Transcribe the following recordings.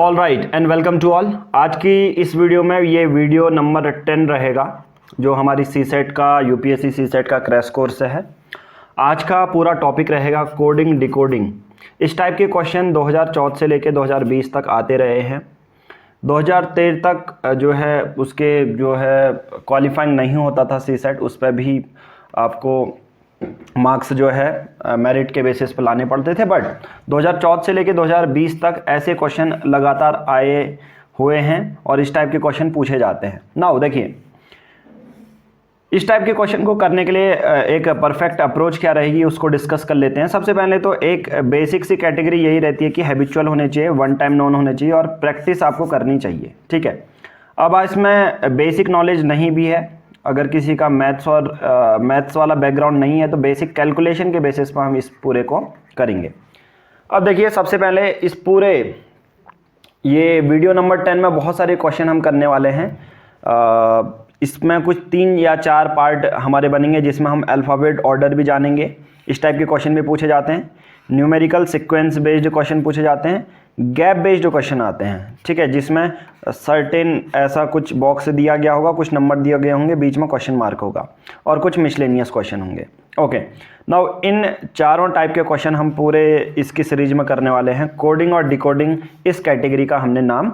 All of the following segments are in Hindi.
All right and welcome to all. आज की इस वीडियो में ये वीडियो नंबर 10 रहेगा जो हमारी सी सेट का यूपीएससी सी सेट का क्रैश कोर्स है। आज का पूरा टॉपिक रहेगा कोडिंग डिकोडिंग। इस टाइप के क्वेश्चन 2014 से लेकर 2020 तक आते रहे हैं। 2013 तक जो है उसके जो है क्वालिफाइंग नहीं होता था सी सेट, उस पर भी आपको मार्क्स जो है मेरिट के बेसिस पर लाने पड़ते थे। बट 2014 से लेकर 2020 तक ऐसे क्वेश्चन लगातार आए हुए हैं और इस टाइप के क्वेश्चन पूछे जाते हैं। नाउ देखिए, इस टाइप के क्वेश्चन को करने के लिए एक परफेक्ट अप्रोच क्या रहेगी उसको डिस्कस कर लेते हैं। सबसे पहले तो एक बेसिक सी कैटेगरी यही रहती है कि हैबिचुअल होने चाहिए, वन टाइम नोन होने चाहिए और प्रैक्टिस आपको करनी चाहिए। ठीक है, अब इसमें बेसिक नॉलेज नहीं भी है, अगर किसी का मैथ्स वाला बैकग्राउंड नहीं है तो बेसिक कैलकुलेशन के बेसिस पर हम इस पूरे को करेंगे। अब देखिए, सबसे पहले इस पूरे ये वीडियो नंबर 10 में बहुत सारे क्वेश्चन हम करने वाले हैं। इसमें कुछ 3 या 4 पार्ट हमारे बनेंगे जिसमें हम अल्फ़ाबेट ऑर्डर भी जानेंगे। इस टाइप के क्वेश्चन भी पूछे जाते हैं। न्यूमेरिकल सीक्वेंस बेस्ड क्वेश्चन पूछे जाते हैं। गैप बेस्ड क्वेश्चन आते हैं, ठीक है, जिसमें सर्टेन ऐसा कुछ बॉक्स दिया गया होगा, कुछ नंबर दिए गए होंगे, बीच में क्वेश्चन मार्क होगा और कुछ मिसलेनियस क्वेश्चन होंगे। ओके, नाउ इन चारों टाइप के क्वेश्चन हम पूरे इसकी सीरीज में करने वाले हैं। कोडिंग और डिकोडिंग इस कैटेगरी का हमने नाम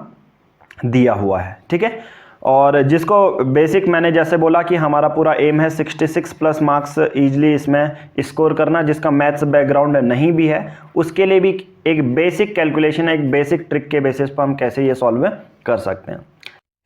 दिया हुआ है। ठीक है, और जिसको बेसिक मैंने जैसे बोला कि हमारा पूरा एम है 66 प्लस मार्क्स ईजिली इसमें स्कोर करना। जिसका मैथ्स बैकग्राउंड नहीं भी है उसके लिए भी एक बेसिक कैलकुलेशन, एक बेसिक ट्रिक के बेसिस पर हम कैसे ये सॉल्व कर सकते हैं।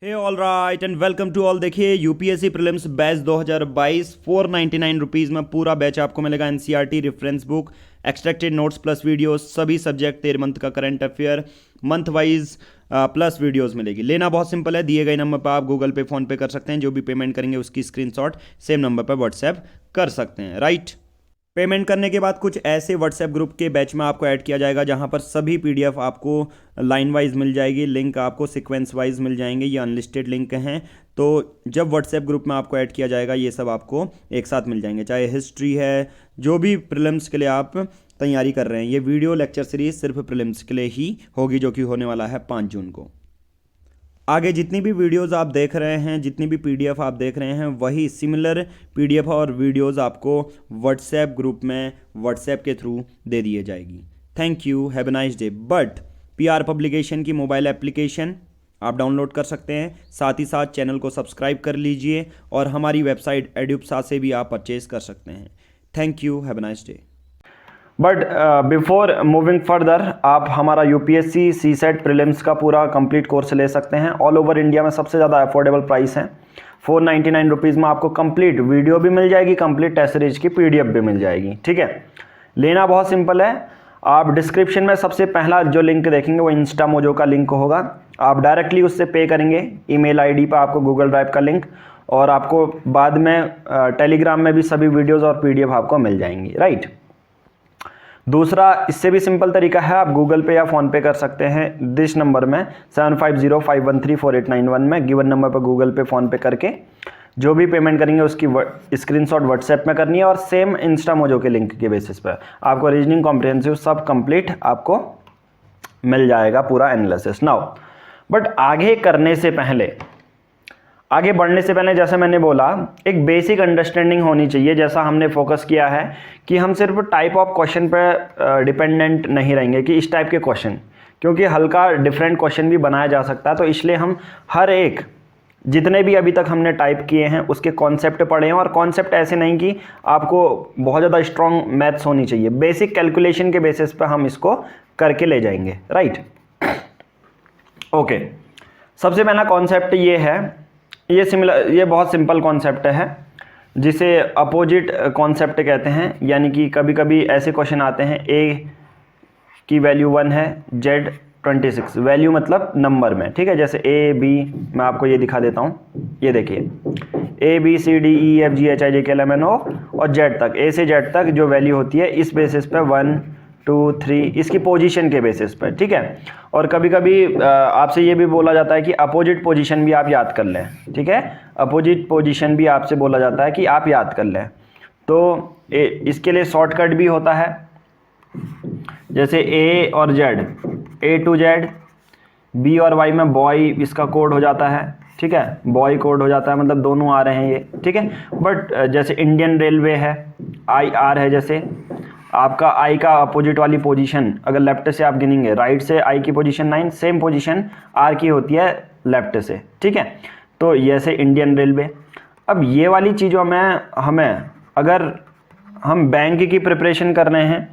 Hey all right and welcome to all. देखिए, यूपीएससी प्रीलिम्स बैच 2022 499 रुपीज़ में पूरा बैच आपको मिलेगा। NCERT reference book, extracted notes plus videos, सभी सब्जेक्ट 13 मंथ का current affair, month wise plus videos मिलेगी। लेना बहुत सिंपल है, दिए गए नंबर पर आप गूगल पे फोन पे कर सकते हैं। जो भी पेमेंट करेंगे उसकी स्क्रीनशॉट सेम नंबर पर व्हाट्सएप कर सकते हैं। राइट, पेमेंट करने के बाद कुछ ऐसे व्हाट्सएप ग्रुप के बैच में आपको ऐड किया जाएगा जहां पर सभी पीडीएफ आपको लाइन वाइज मिल जाएगी, लिंक आपको सीक्वेंस वाइज मिल जाएंगे। ये अनलिस्टेड लिंक हैं, तो जब व्हाट्सएप ग्रुप में आपको ऐड किया जाएगा ये सब आपको एक साथ मिल जाएंगे। चाहे हिस्ट्री है, जो भी प्रीलिम्स के लिए आप तैयारी कर रहे हैं। ये वीडियो लेक्चर सीरीज सिर्फ प्रीलिम्स के लिए ही होगी, जो कि होने वाला है 5 जून को। आगे जितनी भी वीडियोस आप देख रहे हैं, जितनी भी पीडीएफ आप देख रहे हैं, वही सिमिलर पीडीएफ और वीडियोस आपको व्हाट्सएप ग्रुप में व्हाट्सएप के थ्रू दे दिए जाएगी। Thank you, have a nice day. But PR publication की मोबाइल एप्लीकेशन आप डाउनलोड कर सकते हैं, साथ ही साथ चैनल को सब्सक्राइब कर लीजिए और हमारी वेबसाइट एड्यूप्सा से भी आप परचेज कर सकते हैं। Thank you, have a nice day. But before moving further, आप हमारा यूपीएससी सी सेट प्रीलिम्स का पूरा कंप्लीट कोर्स ले सकते हैं। ऑल ओवर इंडिया में सबसे ज़्यादा अफोर्डेबल प्राइस है। 499 रुपीज़ में आपको कंप्लीट वीडियो भी मिल जाएगी, कंप्लीट टेस्ट सीरीज की पीडीएफ भी मिल जाएगी। ठीक है, लेना बहुत सिंपल है। आप डिस्क्रिप्शन में सबसे पहला जो लिंक देखेंगे वो इंस्टा मोजो का लिंक होगा। आप डायरेक्टली उससे पे करेंगे, ईमेल आईडी पर आपको गूगल ड्राइव का लिंक, और आपको बाद में टेलीग्राम में भी सभी वीडियोज़ और पीडीएफ आपको मिल जाएंगी। राइट, दूसरा इससे भी सिंपल तरीका है, आप गूगल पे या फ़ोन पे कर सकते हैं दिस नंबर में 7505134891 में गिवन नंबर पर गूगल पे फ़ोन पे करके जो भी पेमेंट करेंगे उसकी स्क्रीनशॉट व्हाट्सएप में करनी है और सेम इंस्टा मोजो के लिंक के बेसिस पर आपको रीजनिंग कॉम्प्रिहेंसिव सब कंप्लीट आपको मिल जाएगा, पूरा एनालिसिस। नाउ बट आगे बढ़ने से पहले जैसे मैंने बोला, एक बेसिक अंडरस्टैंडिंग होनी चाहिए। जैसा हमने फोकस किया है कि हम सिर्फ टाइप ऑफ क्वेश्चन पर डिपेंडेंट नहीं रहेंगे कि इस टाइप के क्वेश्चन, क्योंकि हल्का डिफरेंट क्वेश्चन भी बनाया जा सकता है। तो इसलिए हम हर एक जितने भी अभी तक हमने टाइप किए हैं उसके कॉन्सेप्ट पढ़े हैं, और कॉन्सेप्ट ऐसे नहीं कि आपको बहुत ज़्यादा स्ट्रॉन्ग मैथ्स होनी चाहिए, बेसिक कैलकुलेशन के बेसिस पर हम इसको करके ले जाएंगे। राइट, ओके, सबसे पहला कॉन्सेप्ट ये है, ये बहुत सिंपल कॉन्सेप्ट है जिसे अपोजिट कॉन्सेप्ट कहते हैं। यानी कि कभी कभी ऐसे क्वेश्चन आते हैं, ए की वैल्यू 1 है, जेड 26, वैल्यू मतलब नंबर में। ठीक है, जैसे ए बी, मैं आपको ये दिखा देता हूँ। ये देखिए, A B C D E F G H I J K L M N O और जेड तक, ए से जेड तक जो वैल्यू होती है इस बेसिस पे 1 2 3 इसकी पोजीशन के बेसिस पर। ठीक है, और कभी कभी आपसे ये भी बोला जाता है कि अपोजिट पोजीशन भी आप याद कर लें। ठीक है, अपोजिट पोजीशन भी आपसे बोला जाता है कि आप याद कर लें। तो इसके लिए शॉर्टकट भी होता है, जैसे ए और Z, A to Z, B और वाई में बॉय इसका कोड हो जाता है, ठीक है, बॉय कोड हो जाता है, मतलब दोनों आ रहे हैं ये, ठीक है। बट जैसे इंडियन रेलवे है, आई आर है, जैसे आपका आई का अपोजिट वाली पोजीशन अगर लेफ्ट से आप गिनेंगे, राइट से आई की पोजीशन 9, सेम पोजीशन आर की होती है लेफ्ट से, ठीक है। तो जैसे इंडियन रेलवे। अब ये वाली चीज़ों में हमें, अगर हम बैंक की प्रिपरेशन कर रहे हैं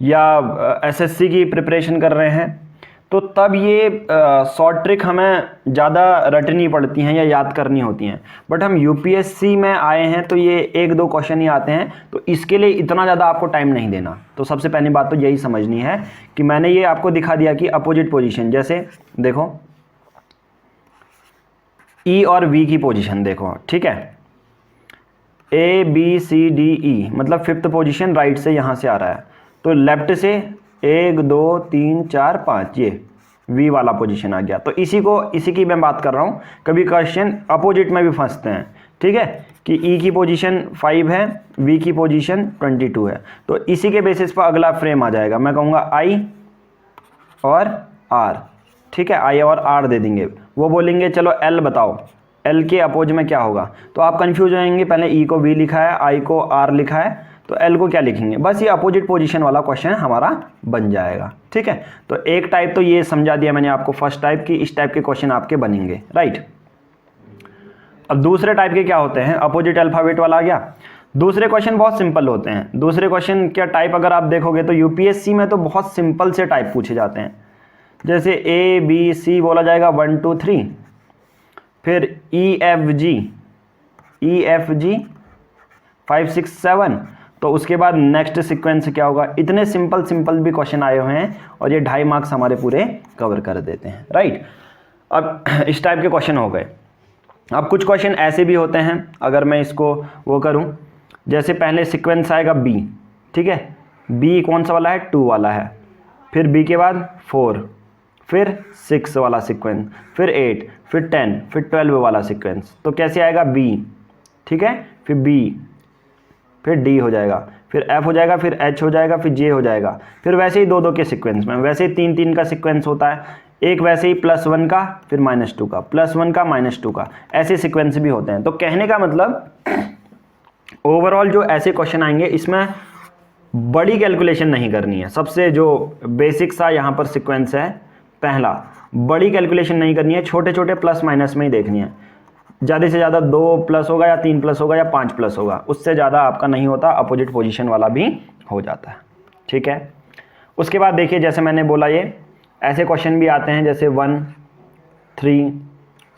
या एसएससी की प्रिपरेशन कर रहे हैं, तो तब ये शॉर्ट ट्रिक हमें ज़्यादा रटनी पड़ती हैं या याद करनी होती हैं। बट हम यूपीएससी में आए हैं तो ये 1-2 क्वेश्चन ही आते हैं, तो इसके लिए इतना ज़्यादा आपको टाइम नहीं देना। तो सबसे पहली बात तो यही समझनी है कि मैंने ये आपको दिखा दिया कि अपोजिट पोजीशन, जैसे देखो ई और वी की पोजीशन देखो, ठीक है, ए बी सी डी ई, मतलब 5th पोजीशन राइट से यहाँ से आ रहा है, तो लेफ्ट से 1 2 3 4 5 ये वी वाला पोजीशन आ गया। तो इसी की मैं बात कर रहा हूँ। कभी क्वेश्चन अपोजिट में भी फंसते हैं, ठीक है, कि ई की पोजीशन 5 है, वी की पोजीशन 22 है, तो इसी के बेसिस पर अगला फ्रेम आ जाएगा। मैं कहूँगा आई और आर, ठीक है, आई और आर दे देंगे, वो बोलेंगे चलो एल बताओ, एल के अपोज में क्या होगा, तो आप कंफ्यूज हो जाएंगे, पहले ई को वी लिखा है, आई को आर लिखा है, तो एल को क्या लिखेंगे। बस ये अपोजिट पोजीशन वाला क्वेश्चन हमारा बन जाएगा, ठीक है। तो एक टाइप तो ये समझा दिया मैंने आपको, फर्स्ट टाइप की, इस टाइप के क्वेश्चन आपके बनेंगे, राइट। अब दूसरे टाइप के क्या होते हैं, अपोजिट अल्फाबेट वाला आ गया। दूसरे क्वेश्चन बहुत सिंपल होते हैं। दूसरे क्वेश्चन क्या टाइप अगर आप देखोगे तो यूपीएससी में तो बहुत सिंपल से टाइप पूछे जाते हैं, जैसे ए बी सी बोला जाएगा 1 2 3, फिर ई एफ जी 5 6 7, तो उसके बाद नेक्स्ट सीक्वेंस क्या होगा। इतने सिंपल भी क्वेश्चन आए हुए हैं और ये 2.5 मार्क्स हमारे पूरे कवर कर देते हैं, राइट। अब इस टाइप के क्वेश्चन हो गए। अब कुछ क्वेश्चन ऐसे भी होते हैं, अगर मैं इसको वो करूं, जैसे पहले सीक्वेंस आएगा बी, ठीक है, बी कौन सा वाला है, 2 वाला है, फिर बी के बाद 4, फिर 6 वाला सीक्वेंस, फिर 8, फिर 10, फिर 12 वाला सीक्वेंस। तो कैसे आएगा बी, ठीक है, फिर बी, फिर डी हो जाएगा, फिर एफ हो जाएगा, फिर एच हो जाएगा, फिर जे हो जाएगा। फिर वैसे ही 2-2 के सीक्वेंस में, वैसे ही 3-3 का सीक्वेंस होता है, एक वैसे ही +1 का, फिर -2 का, +1 का -2 का, ऐसे सीक्वेंस भी होते हैं। तो कहने का मतलब ओवरऑल जो ऐसे क्वेश्चन आएंगे इसमें बड़ी कैलकुलेशन नहीं करनी है। सबसे जो बेसिक सा यहाँ पर सीक्वेंस है पहला, बड़ी कैलकुलेशन नहीं करनी है, छोटे छोटे प्लस माइनस में ही देखनी है। ज़्यादा से ज़्यादा 2+ होगा या 3+ होगा या 5+ होगा, उससे ज़्यादा आपका नहीं होता। अपोजिट पोजीशन वाला भी हो जाता है, ठीक है। उसके बाद देखिए, जैसे मैंने बोला ये ऐसे क्वेश्चन भी आते हैं, जैसे 1 3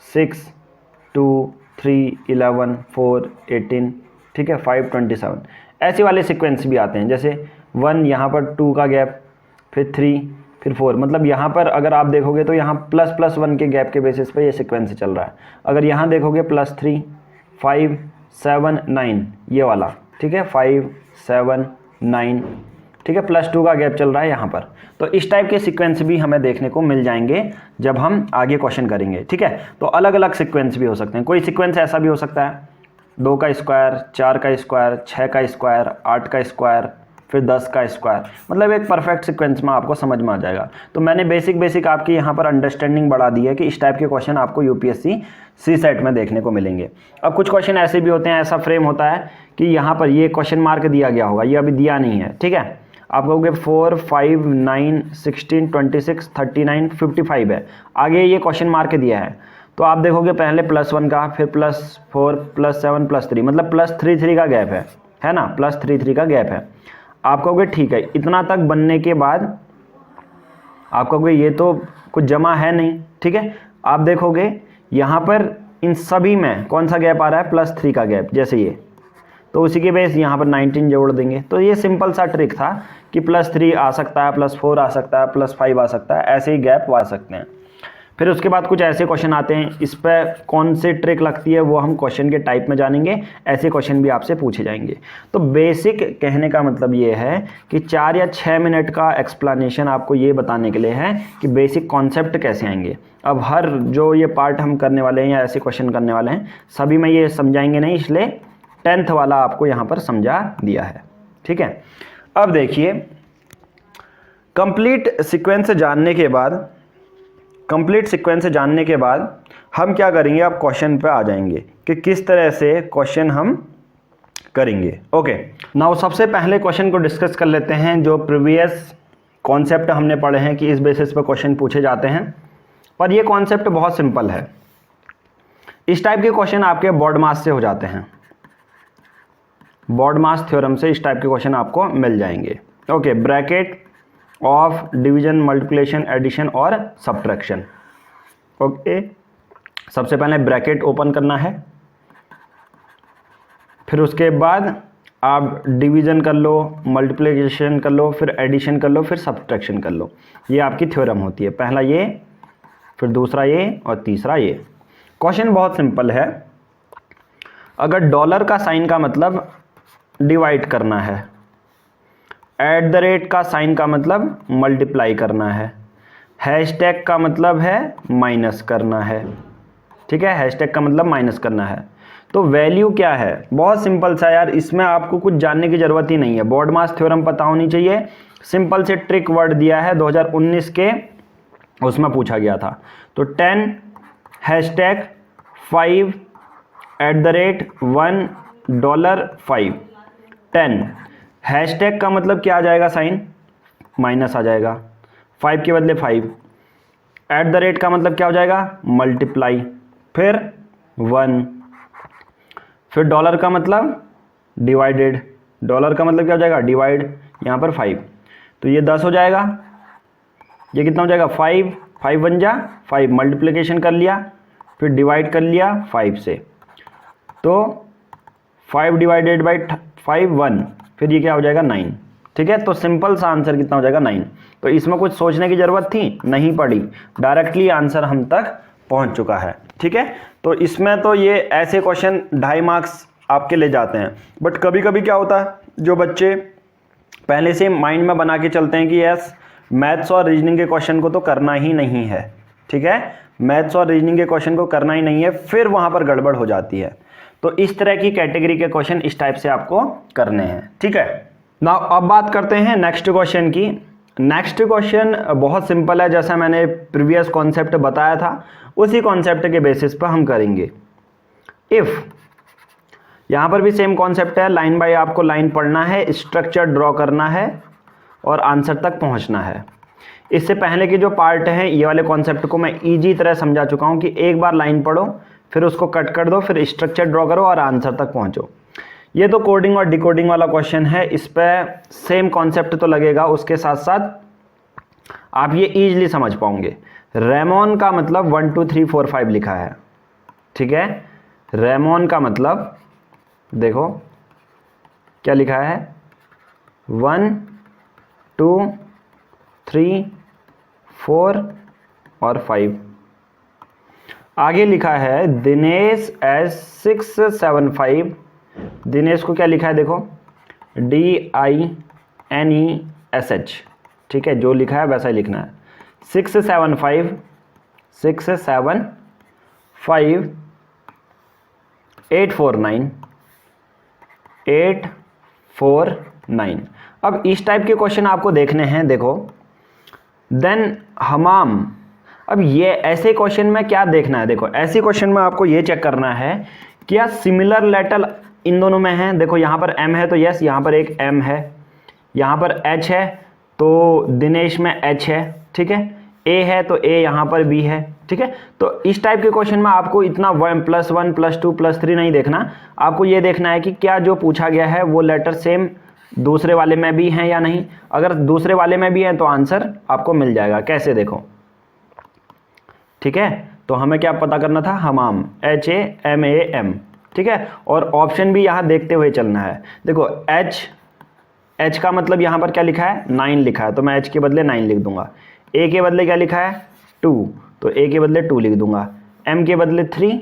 6 2 3 11 4 18, ठीक है, 5 27, ऐसे वाले सीक्वेंस भी आते हैं। जैसे 1 यहाँ पर 2 का गैप, फिर 3, फिर 4, मतलब यहाँ पर अगर आप देखोगे तो यहाँ ++1 के गैप के बेसिस पे ये सीक्वेंस चल रहा है। अगर यहाँ देखोगे +3 5 7 9 ये वाला, ठीक है, 5 7 9, ठीक है, +2 का गैप चल रहा है यहाँ पर। तो इस टाइप के सीक्वेंस भी हमें देखने को मिल जाएंगे जब हम आगे क्वेश्चन करेंगे, ठीक है। तो अलग अलग सीक्वेंस भी हो सकते हैं। कोई सीक्वेंस ऐसा भी हो सकता है 2 का स्क्वायर, 4 का स्क्वायर, 6 का स्क्वायर, 8 का स्क्वायर, फिर 10 का स्क्वायर, मतलब एक परफेक्ट सीक्वेंस में आपको समझ में आ जाएगा। तो मैंने बेसिक आपकी यहाँ पर अंडरस्टैंडिंग बढ़ा दी है कि इस टाइप के क्वेश्चन आपको यूपीएससी सीसेट में देखने को मिलेंगे। अब कुछ क्वेश्चन ऐसे भी होते हैं, ऐसा फ्रेम होता है कि यहाँ पर ये क्वेश्चन मार्क दिया गया होगा, ये अभी दिया नहीं है, ठीक है। आप कहोगे 4 5 9 16 26 39 55 है, आगे ये क्वेश्चन मार्क दिया है, तो आप देखोगे पहले +1 का, फिर +4 +7 +3, मतलब +3 का गैप है ना, +3 का गैप है। आप कहोगे ठीक है, इतना तक बनने के बाद आप कहोगे ये तो कुछ जमा है नहीं, ठीक है। आप देखोगे यहाँ पर इन सभी में कौन सा गैप आ रहा है, +3 का गैप, जैसे ये, तो उसी के बेस यहाँ पर 19 जोड़ देंगे। तो ये सिंपल सा ट्रिक था कि +3 आ सकता है, +4 आ सकता है, +5 आ सकता है, ऐसे ही गैप आ सकते हैं। फिर उसके बाद कुछ ऐसे क्वेश्चन आते हैं, इस पर कौन से ट्रिक लगती है वो हम क्वेश्चन के टाइप में जानेंगे। ऐसे क्वेश्चन भी आपसे पूछे जाएंगे। तो बेसिक कहने का मतलब ये है कि 4 या 6 मिनट का एक्सप्लेनेशन आपको ये बताने के लिए है कि बेसिक कॉन्सेप्ट कैसे आएंगे। अब हर जो ये पार्ट हम करने वाले हैं या ऐसे क्वेश्चन करने वाले हैं सभी में ये समझाएंगे नहीं, इसलिए 10th वाला आपको यहाँ पर समझा दिया है, ठीक है। अब देखिए, कंप्लीट सीक्वेंस जानने के बाद कंप्लीट सीक्वेंस जानने के बाद हम क्या करेंगे, अब क्वेश्चन पे आ जाएंगे कि किस तरह से क्वेश्चन हम करेंगे। ओके, नाउ सबसे पहले क्वेश्चन को डिस्कस कर लेते हैं। जो प्रीवियस कॉन्सेप्ट हमने पढ़े हैं कि इस बेसिस पे क्वेश्चन पूछे जाते हैं, पर ये कॉन्सेप्ट बहुत सिंपल है। इस टाइप के क्वेश्चन आपके बॉड मास से हो जाते हैं, बॉड मास थ्योरम से इस टाइप के क्वेश्चन आपको मिल जाएंगे। Okay, bracket of division, multiplication, addition और सब्ट्रैक्शन। ओके, सबसे पहले ब्रैकेट ओपन करना है, फिर उसके बाद आप डिवीजन कर लो, मल्टीप्लिकेशन कर लो, फिर एडिशन कर लो, फिर सब्ट्रैक्शन कर लो। ये आपकी थ्योरम होती है। पहला ये, फिर दूसरा ये और तीसरा ये। क्वेश्चन बहुत सिंपल है। अगर डॉलर का साइन का मतलब डिवाइड करना है, एट द रेट का साइन का मतलब मल्टीप्लाई करना है, हैशटैग का मतलब है माइनस करना है, ठीक है, हैशटैग का मतलब माइनस करना है, तो वैल्यू क्या है? बहुत सिंपल सा यार, इसमें आपको कुछ जानने की ज़रूरत ही नहीं है। बॉड मास थ्योरम पता होनी चाहिए। सिंपल से ट्रिक वर्ड दिया है 2019 के, उसमें पूछा गया था। तो 10 hashtag 5 at the rate $1 10 hashtag का मतलब क्या आ जाएगा? साइन माइनस आ जाएगा, 5 के बदले 5। एट द रेट का मतलब क्या हो जाएगा? मल्टीप्लाई, फिर 1, फिर डॉलर का मतलब डिवाइडेड, डॉलर का मतलब क्या हो जाएगा? डिवाइड, यहाँ पर 5, तो ये 10 हो जाएगा। ये कितना हो जाएगा? 5, 5 बन जा 5, मल्टीप्लिकेशन कर लिया, फिर डिवाइड कर लिया 5 से, तो 5 डिवाइडेड बाई 5 1, फिर ये क्या हो जाएगा? 9। ठीक है, तो सिंपल सा आंसर कितना हो जाएगा? 9। तो इसमें कुछ सोचने की ज़रूरत थी नहीं पड़ी, डायरेक्टली आंसर हम तक पहुंच चुका है। ठीक है, तो इसमें तो ये ऐसे क्वेश्चन 2.5 मार्क्स आपके ले जाते हैं। बट कभी कभी क्या होता है, जो बच्चे पहले से माइंड में बना के चलते हैं कि यस मैथ्स और रीजनिंग के क्वेश्चन को तो करना ही नहीं है, ठीक है, मैथ्स और रीजनिंग के क्वेश्चन को करना ही नहीं है, फिर वहाँ पर गड़बड़ हो जाती है। तो इस तरह की कैटेगरी के क्वेश्चन इस टाइप से आपको करने हैं। ठीक है, ना अब बात करते हैं नेक्स्ट क्वेश्चन की। नेक्स्ट क्वेश्चन बहुत सिंपल है, जैसा मैंने प्रीवियस कॉन्सेप्ट बताया था उसी कॉन्सेप्ट के बेसिस पर हम करेंगे। इफ़, यहाँ पर भी सेम कॉन्सेप्ट है, लाइन बाय आपको लाइन पढ़ना है, स्ट्रक्चर ड्रॉ करना है और आंसर तक पहुँचना है। इससे पहले के जो पार्ट हैं ये वाले कॉन्सेप्ट को मैं ईजी तरह समझा चुका हूँ कि एक बार लाइन पढ़ो, फिर उसको कट कर दो, फिर स्ट्रक्चर ड्रॉ करो और आंसर तक पहुँचो। ये तो कोडिंग और डिकोडिंग वाला क्वेश्चन है, इस पर सेम कॉन्सेप्ट तो लगेगा, उसके साथ साथ आप ये ईजिली समझ पाओगे। रेमोन का मतलब 1 2 3 4 5 लिखा है, ठीक है, रेमोन का मतलब देखो क्या लिखा है, 1 2 3 4 और 5। आगे लिखा है दिनेश S675, दिनेश को क्या लिखा है देखो, DINESH, ठीक है, जो लिखा है वैसा ही लिखना है। 675 849 849। अब इस टाइप के क्वेश्चन आपको देखने हैं, देखो देन हमाम। अब ये ऐसे क्वेश्चन में क्या देखना है, देखो ऐसे क्वेश्चन में आपको ये चेक करना है क्या सिमिलर लेटर इन दोनों में है। देखो यहाँ पर M है तो यस, यहाँ पर एक M है, यहाँ पर H है तो दिनेश में H है, ठीक है, A है तो A यहाँ पर B है, ठीक है। तो इस टाइप के क्वेश्चन में आपको इतना 1 + 1 + 2 + 3 नहीं देखना, आपको ये देखना है कि क्या जो पूछा गया है वो लेटर सेम दूसरे वाले में भी हैं या नहीं। अगर दूसरे वाले में भी है तो आंसर आपको मिल जाएगा। कैसे देखो, ठीक है, तो हमें क्या पता करना था, हमाम, HAMAM, ठीक है, और ऑप्शन भी यहाँ देखते हुए चलना है। देखो H का मतलब यहाँ पर क्या लिखा है, 9 लिखा है, तो मैं H के बदले 9 लिख दूंगा। A के बदले क्या लिखा है, 2, तो A के बदले 2 लिख दूंगा। M के बदले 3,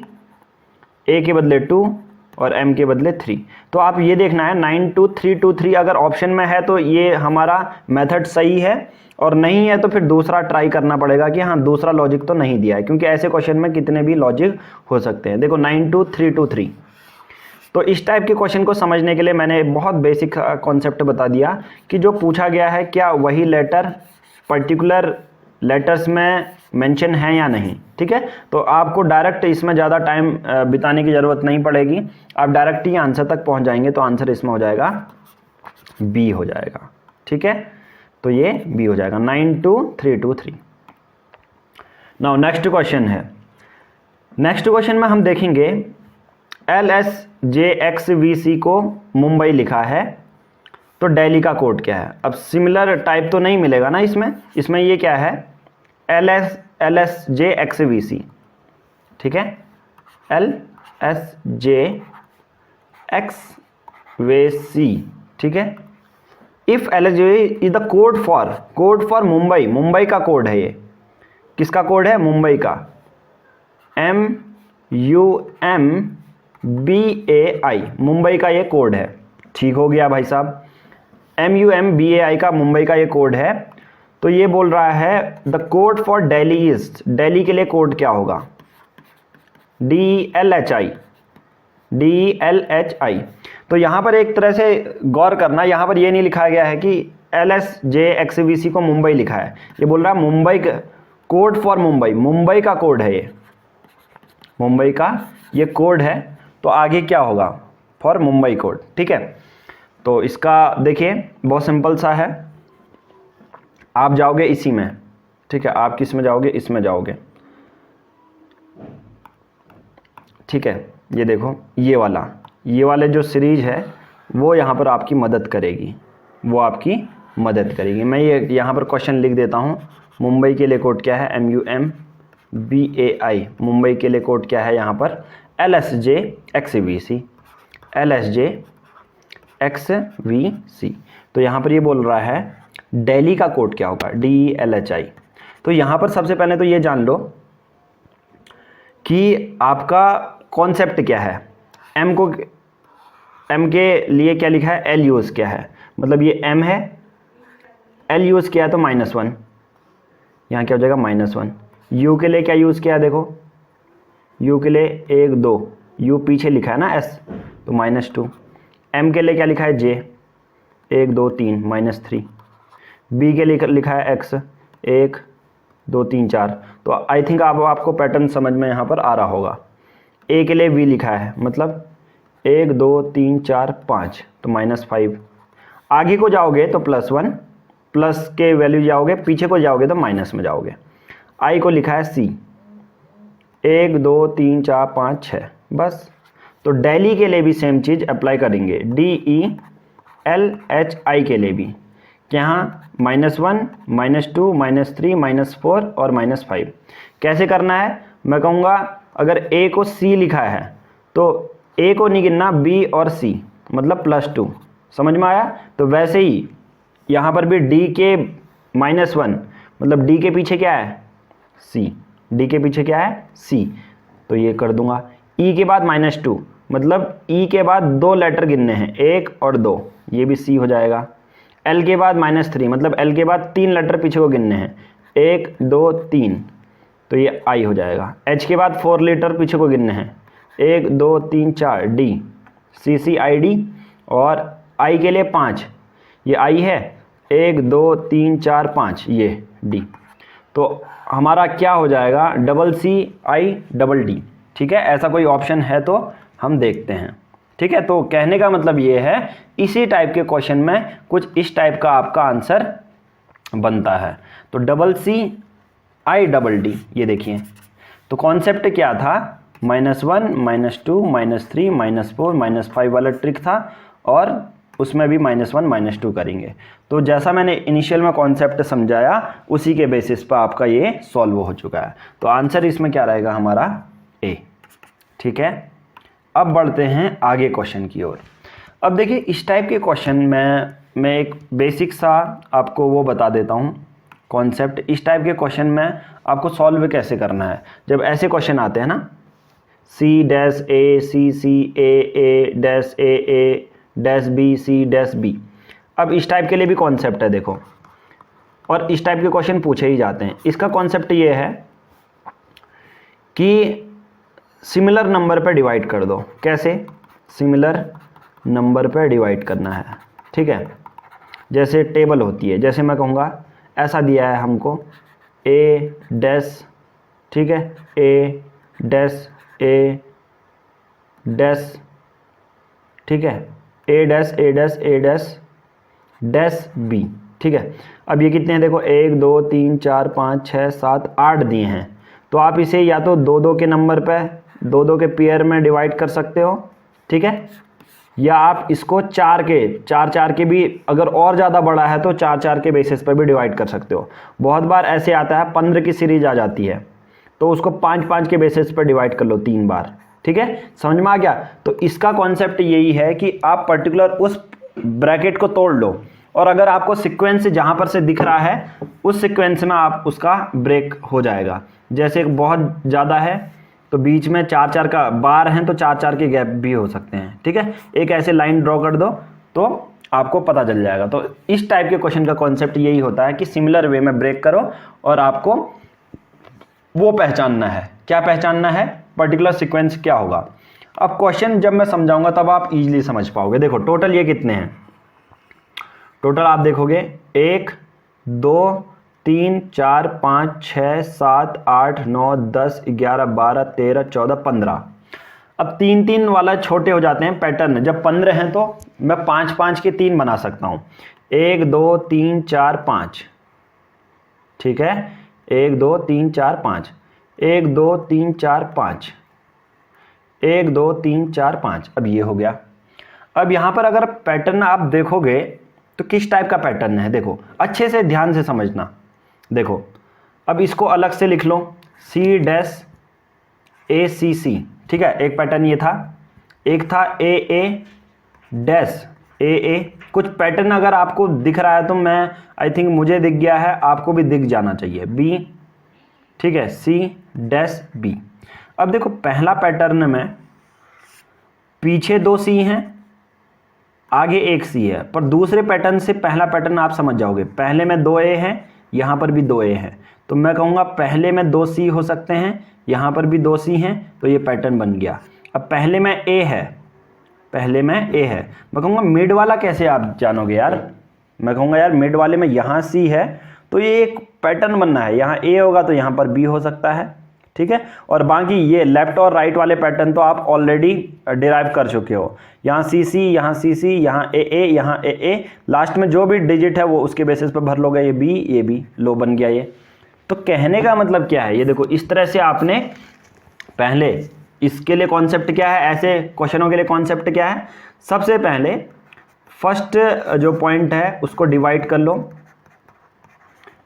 A के बदले 2 और M के बदले 3। तो आप ये देखना है 9 2 3 2 3, अगर ऑप्शन में है तो ये हमारा मेथड सही है, और नहीं है तो फिर दूसरा ट्राई करना पड़ेगा कि हाँ दूसरा लॉजिक तो नहीं दिया है, क्योंकि ऐसे क्वेश्चन में कितने भी लॉजिक हो सकते हैं। देखो 9 2 3 2 3। तो इस टाइप के क्वेश्चन को समझने के लिए मैंने बहुत बेसिक कॉन्सेप्ट बता दिया कि जो पूछा गया है क्या वही लेटर पर्टिकुलर लेटर्स में मेंशन है या नहीं। ठीक है, तो आपको डायरेक्ट इसमें ज़्यादा टाइम बिताने की ज़रूरत नहीं पड़ेगी, आप डायरेक्ट ही आंसर तक पहुंच जाएंगे। तो आंसर इसमें हो जाएगा बी हो जाएगा। ठीक है, तो ये बी हो जाएगा 92323। नाउ नेक्स्ट क्वेश्चन है, नेक्स्ट क्वेश्चन में हम देखेंगे LSJXVC को मुंबई लिखा है, तो दिल्ली का कोड क्या है। अब सिमिलर टाइप तो नहीं मिलेगा ना इसमें, इसमें ये क्या है LSJXVC। ठीक है, LSJXVC। ठीक है, if LSJ is the code for Mumbai, Mumbai का कोड है ये। किसका कोड है? मुंबई का। MUMBAI मुंबई का ये कोड है। ठीक हो गया भाई साहब, MUMBAI का मुंबई का ये कोड है। तो ये बोल रहा है the code for Delhi is, Delhi के लिए कोड क्या होगा? DLHI। तो यहाँ पर एक तरह से गौर करना, यहाँ पर ये नहीं लिखा गया है कि LSJXVC को मुंबई लिखा है, ये बोल रहा है मुंबई का कोड फॉर मुंबई, मुंबई का कोड है ये, मुंबई का ये कोड है। तो आगे क्या होगा? For Mumbai code. ठीक है, तो इसका देखिए बहुत सिंपल सा है, आप जाओगे इसी में। ठीक है, आप किस में जाओगे? इसमें जाओगे। ठीक है, ये देखो ये वाले जो सीरीज है वो यहाँ पर आपकी मदद करेगी, वो आपकी मदद करेगी। मैं ये यहाँ पर क्वेश्चन लिख देता हूँ। मुंबई के लिए कोड क्या है? MUMBAI। मुंबई के लिए कोड क्या है यहाँ पर? LSJXVC, LSJXVC। तो यहाँ पर ये बोल रहा है दिल्ली का कोड क्या होगा? DLHI। तो यहाँ पर सबसे पहले तो ये जान लो कि आपका कॉन्सेप्ट क्या है। M के लिए क्या लिखा है? L यूज़ क्या है, मतलब ये M है, L यूज़ किया है तो -1, यहाँ क्या हो जाएगा? -1। U के लिए क्या यूज़ किया है? देखो U के लिए 1 2, U पीछे लिखा है ना S, तो -2। M के लिए क्या लिखा है? J 1 2 3 -3। B के लिए लिखा है X 1 2 3 4। तो आई थिंक आपको पैटर्न समझ में यहाँ पर आ रहा होगा। A के लिए V लिखा है, मतलब 1 2 3 4 5, तो -5। आगे को जाओगे तो +1, प्लस के वैल्यू जाओगे, पीछे को जाओगे तो माइनस में जाओगे। I को लिखा है C 1 2 3 4 5 6, बस। तो दिल्ली के लिए भी सेम चीज़ अप्लाई करेंगे, DELHI के लिए भी, यहाँ -1 -2 -3 -4 और -5। कैसे करना है मैं कहूँगा, अगर A को C लिखा है तो A को नहीं गिनना, B और C, मतलब +2। समझ में आया? तो वैसे ही यहाँ पर भी D के -1, मतलब D के पीछे क्या है? C। D के पीछे क्या है? C। तो ये कर दूंगा। E के बाद -2, मतलब E के बाद 2 लेटर गिनने हैं, 1 और 2, ये भी C हो जाएगा। L के बाद -3, मतलब L के बाद 3 लेटर पीछे को गिनने हैं, 1 2 3, तो ये I हो जाएगा। H के बाद 4 लेटर पीछे को गिनने हैं, 1 2 3 4 D, CCID। और I के लिए 5, ये I है, 1 2 3 4 5, ये D। तो हमारा क्या हो जाएगा? CCIDD। ठीक है, ऐसा कोई ऑप्शन है तो हम देखते हैं। ठीक है, तो कहने का मतलब ये है, इसी टाइप के क्वेश्चन में कुछ इस टाइप का आपका आंसर बनता है। तो CCIDD, ये देखिए। तो कॉन्सेप्ट क्या था? -1 -2 -3 -4 -5 वाला ट्रिक था, और उसमें भी -1 -2 करेंगे। तो जैसा मैंने इनिशियल में कॉन्सेप्ट समझाया, उसी के बेसिस पर आपका ये सॉल्व हो चुका है। तो आंसर इसमें क्या रहेगा? हमारा A। ठीक है, अब बढ़ते हैं आगे क्वेश्चन की ओर। अब देखिए, इस टाइप के क्वेश्चन में मैं एक बेसिक सा आपको वो बता देता हूँ कॉन्सेप्ट। इस टाइप के क्वेश्चन में आपको सॉल्व कैसे करना है। जब ऐसे क्वेश्चन आते हैं ना, C-A C-A-A-A-B-C-B, अब इस टाइप के लिए भी कॉन्सेप्ट है देखो, और इस टाइप के क्वेश्चन पूछे ही जाते हैं। इसका कॉन्सेप्ट ये है कि सिमिलर नंबर पर डिवाइड कर दो। कैसे? सिमिलर नंबर पर डिवाइड करना है। ठीक है, जैसे टेबल होती है, जैसे मैं कहूँगा ऐसा दिया है हमको ए डैश, ठीक है, ए डैश, ए डैश, ठीक है, ए डैश, ए डैश, ए डैश, डैश बी, ठीक है। अब ये कितने हैं देखो, 1 2 3 4 5 6 7 8 दिए हैं, तो आप इसे या तो 2 2 के नंबर पे 2 2 के पेयर में डिवाइड कर सकते हो, ठीक है, या आप इसको 4 4 के भी, अगर और ज़्यादा बड़ा है तो 4 4 के बेसिस पर भी डिवाइड कर सकते हो। बहुत बार ऐसे आता है 15 की सीरीज आ जाती है तो उसको 5 5 के बेसिस पर डिवाइड कर लो 3 बार, ठीक है, समझ में आ गया। तो इसका कॉन्सेप्ट यही है कि आप पर्टिकुलर उस ब्रैकेट को तोड़ लो और अगर आपको सीक्वेंस जहाँ पर से दिख रहा है उस सीक्वेंस में आप उसका ब्रेक हो जाएगा। जैसे बहुत ज़्यादा है तो बीच में 4 4 का बार हैं तो 4 4 के गैप भी हो सकते हैं, ठीक है, एक ऐसे लाइन ड्रॉ कर दो तो आपको पता चल जाएगा। तो इस टाइप के क्वेश्चन का कॉन्सेप्ट यही होता है कि सिमिलर वे में ब्रेक करो और आपको वो पहचानना है, क्या पहचानना है, पर्टिकुलर सीक्वेंस क्या होगा। अब क्वेश्चन जब मैं समझाऊंगा तब आप इजीली समझ पाओगे। देखो टोटल ये कितने हैं, टोटल आप देखोगे 1 2 3 4 5 6 7 8 9 10 11 12 13 14 15। अब 3 3 वाला छोटे हो जाते हैं पैटर्न, जब 15 हैं तो मैं 5 5 के 3 बना सकता हूँ, 1 2 3 4 5, ठीक है, 1 2 3 4 5, 1 2 3 4 5, 1 2 3 4 5। अब ये हो गया। अब यहाँ पर अगर पैटर्न आप देखोगे तो किस टाइप का पैटर्न है, देखो अच्छे से ध्यान से समझना। देखो अब इसको अलग से लिख लो, सी डैश ए सी सी, ठीक है, एक पैटर्न ये था, एक था ए ए डैश ए ए। कुछ पैटर्न अगर आपको दिख रहा है तो मैं आई थिंक मुझे दिख गया है, आपको भी दिख जाना चाहिए, बी, ठीक है, सी डैश बी। अब देखो पहला पैटर्न में पीछे 2 सी हैं, आगे 1 सी है, पर दूसरे पैटर्न से पहला पैटर्न आप समझ जाओगे, पहले में 2 ए हैं, यहाँ पर भी 2 ए हैं, तो मैं कहूँगा पहले में 2 सी हो सकते हैं, यहाँ पर भी 2 सी हैं, तो ये पैटर्न बन गया। अब पहले में ए है, पहले में ए है, मैं कहूँगा मिड वाला कैसे आप जानोगे यार, मैं कहूँगा यार मिड वाले में यहाँ सी है तो ये एक पैटर्न बनना है, यहाँ ए होगा तो यहाँ पर बी हो सकता है, ठीक है। और बाकी ये लेफ्ट और राइट वाले पैटर्न तो आप ऑलरेडी डिराइव कर चुके हो, यहाँ सी सी, यहाँ सी सी, यहाँ ए, यहाँ ए, लास्ट में जो भी डिजिट है वो उसके बेसिस पर भर लोगे, ये बी लो बन गया ये। तो कहने का मतलब क्या है, ये देखो इस तरह से आपने पहले इसके लिए कॉन्सेप्ट क्या है, ऐसे क्वेश्चनों के लिए कॉन्सेप्ट क्या है, सबसे पहले फर्स्ट जो पॉइंट है उसको डिवाइड कर लो,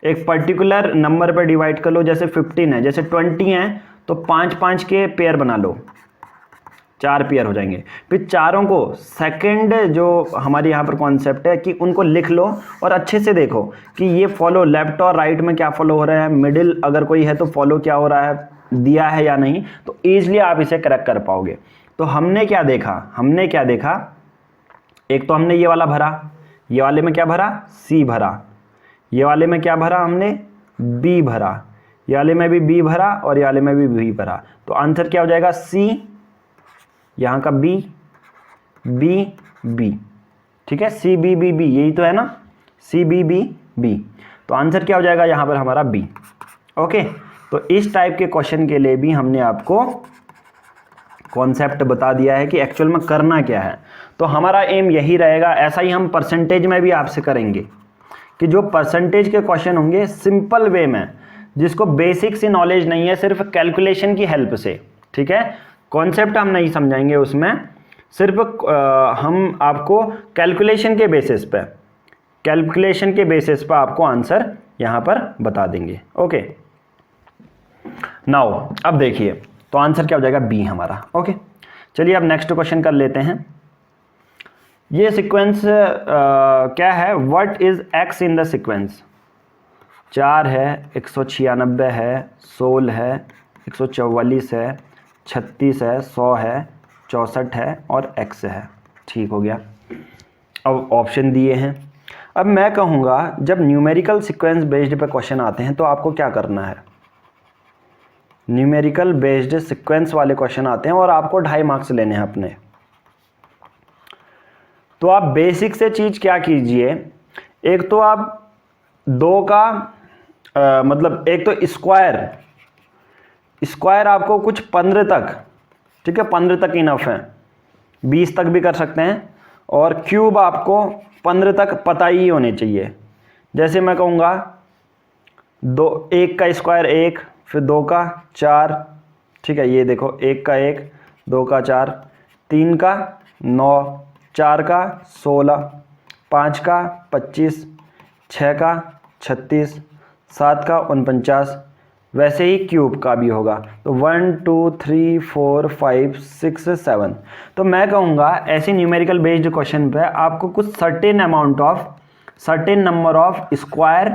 एक पर्टिकुलर नंबर पर डिवाइड कर लो, जैसे 15 है, जैसे 20 हैं तो 5 5 के पेयर बना लो, 4 पेयर हो जाएंगे। फिर चारों को सेकंड जो हमारे यहाँ पर कॉन्सेप्ट है कि उनको लिख लो और अच्छे से देखो कि ये फॉलो लेफ्ट और राइट में क्या फॉलो हो रहा है, मिडिल अगर कोई है तो फॉलो क्या हो रहा है, दिया है या नहीं, तो ईजिली आप इसे करेक्ट कर पाओगे। तो हमने क्या देखा, एक तो हमने ये वाला भरा, ये वाले में क्या भरा, सी भरा, ये वाले में क्या भरा हमने, बी भरा, ये वाले में भी बी भरा और ये वाले में भी बी भरा। तो आंसर क्या हो जाएगा, सी, यहाँ का बी, बी बी, ठीक है, सी बी बी बी, यही तो है ना, सी बी बी बी। तो आंसर क्या हो जाएगा यहाँ पर हमारा बी। ओके, तो इस टाइप के क्वेश्चन के लिए भी हमने आपको कॉन्सेप्ट बता दिया है कि एक्चुअल में करना क्या है। तो हमारा एम यही रहेगा, ऐसा ही हम परसेंटेज में भी आपसे करेंगे कि जो परसेंटेज के क्वेश्चन होंगे सिंपल वे में, जिसको बेसिक सी नॉलेज नहीं है, सिर्फ कैलकुलेशन की हेल्प से, ठीक है, कॉन्सेप्ट हम नहीं समझाएंगे उसमें, सिर्फ हम आपको कैलकुलेशन के बेसिस पर आपको आंसर यहाँ पर बता देंगे। ओके, नाउ अब देखिए, तो आंसर क्या हो जाएगा, बी हमारा। ओके, चलिए अब नेक्स्ट क्वेश्चन कर लेते हैं। ये सीक्वेंस क्या है, what is x in the sequence, 4 है, 196 है, 16 है, 144 है, 36 है, 100 है, 64 है और एक्स है, ठीक हो गया। अब ऑप्शन दिए हैं। अब मैं कहूँगा जब न्यूमेरिकल सीक्वेंस बेस्ड पे क्वेश्चन आते हैं तो आपको क्या करना है, न्यूमेरिकल बेस्ड सीक्वेंस वाले क्वेश्चन आते हैं और आपको 2.5 मार्क्स लेने हैं अपने। तो आप बेसिक से चीज़ क्या कीजिए, एक तो आप 2 का मतलब एक तो स्क्वायर आपको कुछ 15 तक, ठीक है, 15 तक इनफ है, 20 तक भी कर सकते हैं, और क्यूब आपको 15 तक पता ही होने चाहिए। जैसे मैं कहूँगा एक का स्क्वायर 1, फिर 2 का 4, ठीक है, ये देखो 1 का 1, 2 का 4, 3 का 9, 4 का 16, 5 का 25, 6 का 36, 7 का 49, वैसे ही क्यूब का भी होगा। तो 1 2 3 4 5 6 7। तो मैं कहूँगा ऐसे न्यूमेरिकल बेस्ड क्वेश्चन पे आपको कुछ सर्टेन नंबर ऑफ स्क्वायर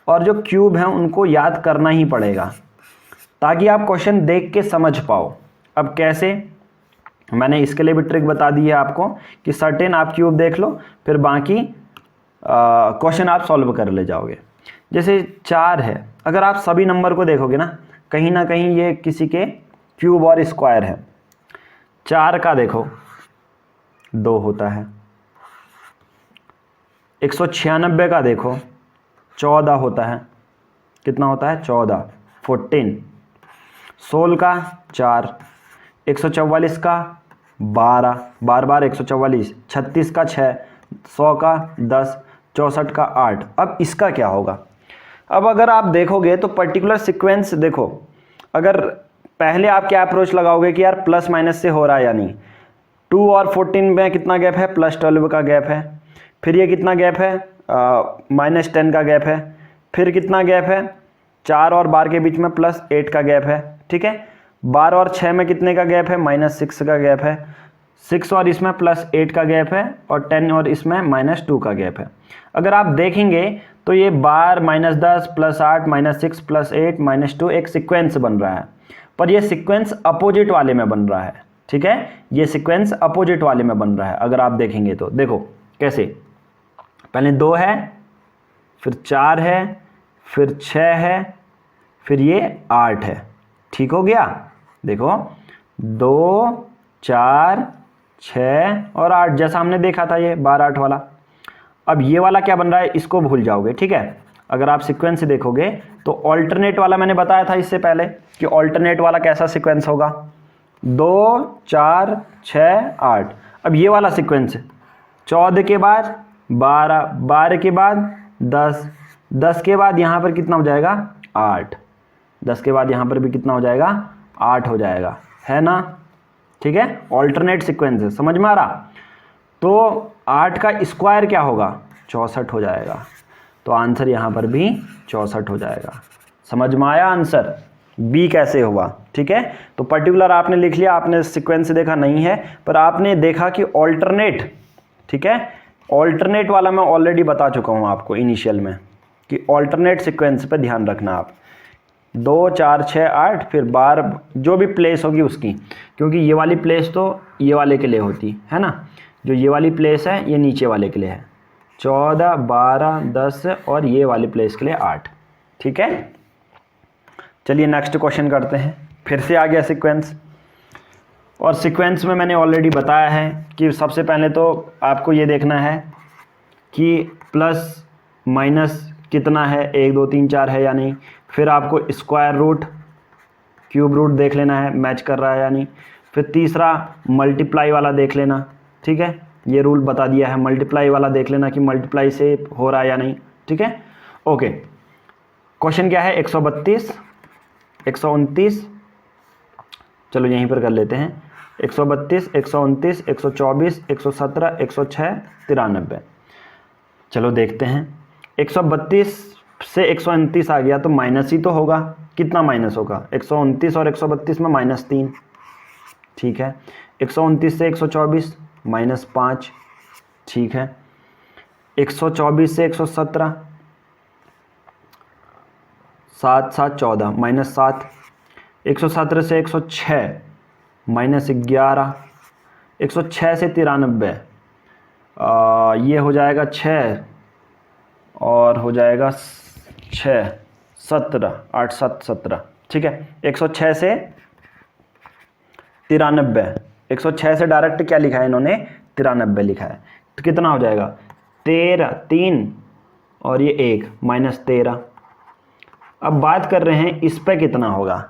और जो क्यूब हैं उनको याद करना ही पड़ेगा, ताकि आप क्वेश्चन देख के समझ पाओ। अब कैसे, मैंने इसके लिए भी ट्रिक बता दी है आपको कि सर्टेन आप क्यूब देख लो, फिर बाकी क्वेश्चन आप सॉल्व कर ले जाओगे। जैसे 4 है, अगर आप सभी नंबर को देखोगे ना कहीं ये किसी के क्यूब और स्क्वायर है। 4 का देखो 2 होता है, 196 का देखो 14 होता है, कितना होता है 14, 14। 16 का 4, 144 का 12, बार बार 144, 36 का 6, 100 का 10, 64 का 8। अब इसका क्या होगा? अब अगर आप देखोगे तो पर्टिकुलर सीक्वेंस देखो, अगर पहले आप क्या अप्रोच लगाओगे कि यार प्लस माइनस से हो रहा है या नहीं। 2 और 14 में कितना गैप है? +12 का गैप है। फिर ये कितना गैप है? -10 का गैप है। फिर कितना गैप है? 4 और 12 के बीच में +8 का गैप है, ठीक है। 12 और 6 में कितने का गैप है? -6 का गैप है। 6 और इसमें +8 का गैप है, और 10 और इसमें -2 का गैप है। अगर आप देखेंगे तो ये 12 -10 +8 -6 +8 -2 एक सीक्वेंस बन रहा है, पर ये सीक्वेंस अपोजिट वाले में बन रहा है, ठीक है। ये सीक्वेंस अपोजिट वाले में बन रहा है। अगर आप देखेंगे तो देखो कैसे, पहले 2 है, फिर 4 है, फिर 6 है, फिर ये 8 है, ठीक हो गया। देखो 2 4 6 और 8, जैसा हमने देखा था ये 12 8 वाला। अब ये वाला क्या बन रहा है, इसको भूल जाओगे, ठीक है। अगर आप सीक्वेंस देखोगे तो ऑल्टरनेट वाला मैंने बताया था इससे पहले कि ऑल्टरनेट वाला कैसा सीक्वेंस होगा, 2 4 6 8। अब ये वाला सीक्वेंस 14 के बाद 12, 12 के बाद 10, 10 के बाद यहाँ पर कितना हो जाएगा 8, 10 के बाद यहाँ पर भी कितना हो जाएगा 8 हो जाएगा, है ना, ठीक है। ऑल्टरनेट सीक्वेंस है, समझ में आ रहा। तो 8 का स्क्वायर क्या होगा? 64 हो जाएगा। तो आंसर यहाँ पर भी 64 हो जाएगा। समझ में आया आंसर? बी कैसे हुआ, ठीक है। तो पर्टिकुलर आपने लिख लिया, आपने सीक्वेंस देखा नहीं है, पर आपने देखा कि ऑल्टरनेट, ठीक है। ऑल्टरनेट वाला मैं ऑलरेडी बता चुका हूँ आपको इनिशियल में कि ऑल्टरनेट सीक्वेंस पे ध्यान रखना आप। 2 4 6 8, फिर 12 जो भी प्लेस होगी उसकी, क्योंकि ये वाली प्लेस तो ये वाले के लिए होती है ना, जो ये वाली प्लेस है ये नीचे वाले के लिए है। 14 12 10 और ये वाली प्लेस के लिए 8, ठीक है। चलिए नेक्स्ट क्वेश्चन करते हैं। फिर से आ गया सीक्वेंस, और सीक्वेंस में मैंने ऑलरेडी बताया है कि सबसे पहले तो आपको ये देखना है कि प्लस माइनस कितना है, 1 2 3 4 है या नहीं। फिर आपको स्क्वायर रूट, क्यूब रूट देख लेना है मैच कर रहा है या नहीं। फिर तीसरा मल्टीप्लाई वाला देख लेना, ठीक है, ये रूल बता दिया है। मल्टीप्लाई वाला देख लेना कि मल्टीप्लाई से हो रहा है या नहीं, ठीक है। ओके, क्वेश्चन क्या है? 132 129, चलो यहीं पर कर लेते हैं। 132 129 124 117 106 93। चलो देखते हैं। 132 से 129 आ गया तो माइनस ही तो होगा। कितना माइनस होगा? 129 और 132 में -3, ठीक है। 129 से 124 -5, ठीक है। 124 से 117 7 7 14 -7। 117 से 106 -11। 106 से 93 ये हो जाएगा 6 और हो जाएगा 6 17 8 7 17, ठीक है। 106 से 93, 106 से डायरेक्ट क्या लिखा है इन्होंने? 93 लिखा है। तो कितना हो जाएगा? 13 3 और ये 1 -13। अब बात कर रहे हैं इस पे कितना होगा।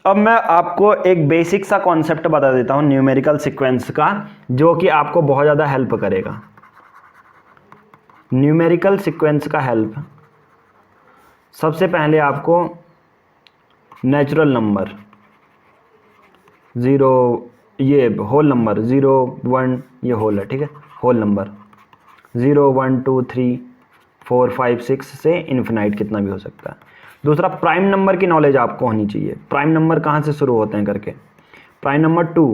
अब मैं आपको एक बेसिक सा कॉन्सेप्ट बता देता हूं न्यूमेरिकल सीक्वेंस का, जो कि आपको बहुत ज़्यादा हेल्प करेगा। न्यूमेरिकल सीक्वेंस का हेल्प, सबसे पहले आपको नेचुरल नंबर 0, ये होल नंबर 0 1, ये होल है, ठीक है, होल नंबर 0 1 2 3 4 5 6 से इन्फिनाइट कितना भी हो सकता है। दूसरा, प्राइम नंबर की नॉलेज आपको होनी चाहिए। प्राइम नंबर कहाँ से शुरू होते हैं करके, प्राइम नंबर 2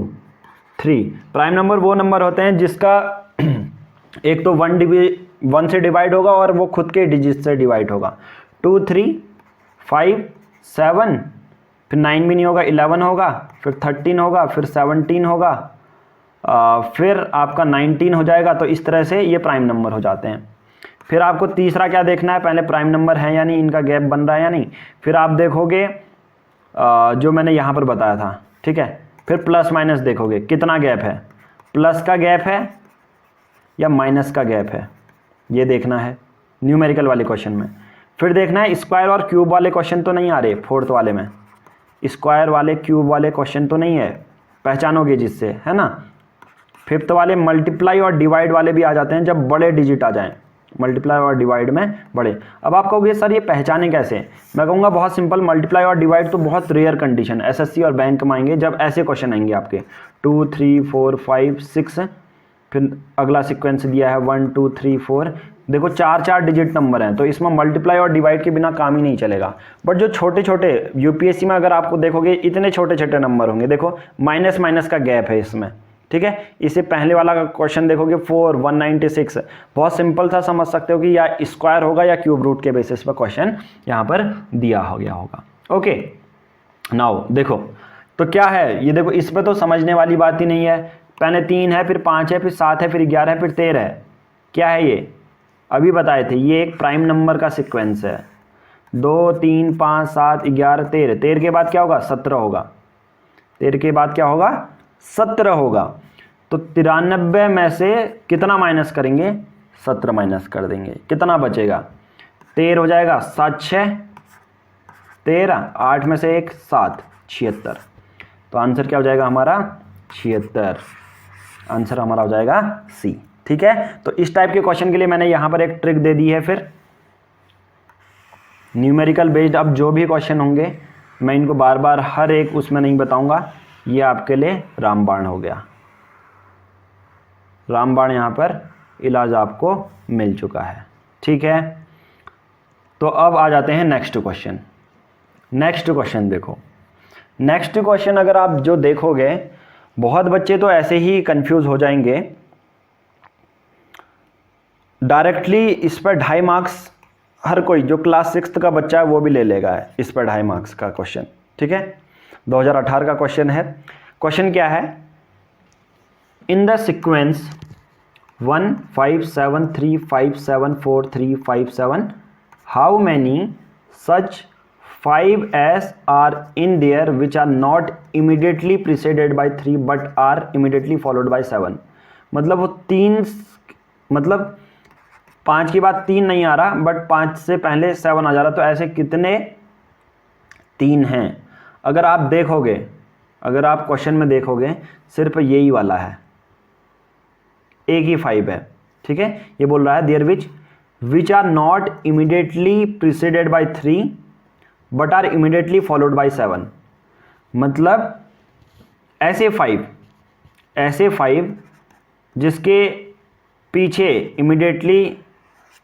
3। प्राइम नंबर वो नंबर होते हैं जिसका एक तो 1 से डिवाइड होगा और वो खुद के डिजिट से डिवाइड होगा। 2 3 5 7, फिर 9 भी नहीं होगा, 11 होगा, फिर 13 होगा, फिर 17 होगा, फिर आपका 19 हो जाएगा। तो इस तरह से ये प्राइम नंबर हो जाते हैं। फिर आपको तीसरा क्या देखना है, पहले प्राइम नंबर है या नहीं, इनका गैप बन रहा है या नहीं। फिर आप देखोगे जो मैंने यहाँ पर बताया था, ठीक है। फिर प्लस माइनस देखोगे कितना गैप है, प्लस का गैप है या माइनस का गैप है, ये देखना है न्यूमेरिकल वाले क्वेश्चन में। फिर देखना है स्क्वायर और क्यूब वाले क्वेश्चन तो नहीं आ रहे, फोर्थ वाले में स्क्वायर वाले क्यूब वाले क्वेश्चन तो नहीं है, पहचानोगे जिससे, है ना। फिफ्थ वाले मल्टीप्लाई और डिवाइड वाले भी आ जाते हैं जब बड़े डिजिट आ जाएं, मल्टीप्लाई और डिवाइड में बड़े। अब आप कहोगे सर ये पहचाने कैसे, मैं कहूँगा बहुत सिंपल, मल्टीप्लाई और डिवाइड तो बहुत रेयर कंडीशन, एसएससी और बैंक में आएंगे जब ऐसे क्वेश्चन आएंगे आपके 2 3 4 5 6, फिर अगला सीक्वेंस दिया है 1 2 3 4। देखो 4 डिजिट नंबर हैं, तो इसमें मल्टीप्लाई और डिवाइड के बिना काम ही नहीं चलेगा। बट जो छोटे छोटे यूपीएससी में अगर आपको देखोगे इतने छोटे छोटे नंबर होंगे, देखो माइनस माइनस का गैप है इसमें, ठीक है। इसे पहले वाला का क्वेश्चन देखोगे 4 196, बहुत सिंपल सा समझ सकते हो कि या स्क्वायर होगा या क्यूब रूट के बेसिस पर क्वेश्चन यहाँ पर दिया हो गया होगा। ओके, नाउ देखो तो क्या है ये, देखो इस पर तो समझने वाली बात ही नहीं है। पहले 3 है, फिर 5 है, फिर 7 है, फिर 11 है, फिर 13 है। क्या है ये, अभी बताए थे, ये एक प्राइम नंबर का सीक्वेंस है। 2 3 5 7 11 13, 13 के बाद क्या होगा, 17 होगा। 13 के बाद क्या होगा, 17 होगा। तो 93 में से कितना माइनस करेंगे, 17 माइनस कर देंगे, कितना बचेगा, 13 हो जाएगा, 7 6 13, 8 में से 1 7, 76। तो आंसर क्या हो जाएगा हमारा, 76। आंसर हमारा हो जाएगा सी, ठीक है। तो इस टाइप के क्वेश्चन के लिए मैंने यहाँ पर एक ट्रिक दे दी है। फिर न्यूमेरिकल बेस्ड अब जो भी क्वेश्चन होंगे मैं इनको बार बार हर एक उसमें नहीं बताऊंगा। ये आपके लिए रामबाण हो गया, रामबाण यहाँ पर इलाज आपको मिल चुका है, ठीक है। तो अब आ जाते हैं नेक्स्ट क्वेश्चन। नेक्स्ट क्वेश्चन देखो, नेक्स्ट क्वेश्चन अगर आप जो देखोगे, बहुत बच्चे तो ऐसे ही कंफ्यूज हो जाएंगे। डायरेक्टली इस पर 2.5 मार्क्स हर कोई जो क्लास 6 का बच्चा है वो भी ले लेगा, इस पर 2.5 मार्क्स का क्वेश्चन, ठीक है। 2018 का क्वेश्चन है। क्वेश्चन क्या है, in the sequence 1 5 7 3 5 7 4 3 5 7 how many such 5s are in there which are not immediately preceded by 3 but are immediately followed by 7। मतलब वो 3, मतलब 5 के बाद 3 नहीं आ रहा बट 5 से पहले 7 आ जा रहा। तो ऐसे कितने 3 हैं। अगर आप देखोगे, अगर आप क्वेश्चन में देखोगे सिर्फ यही वाला है, एक ही 5 है, ठीक है। ये बोल रहा है there which are not immediately preceded by 3 but are immediately followed by 7। मतलब ऐसे 5 जिसके पीछे इमीडिएटली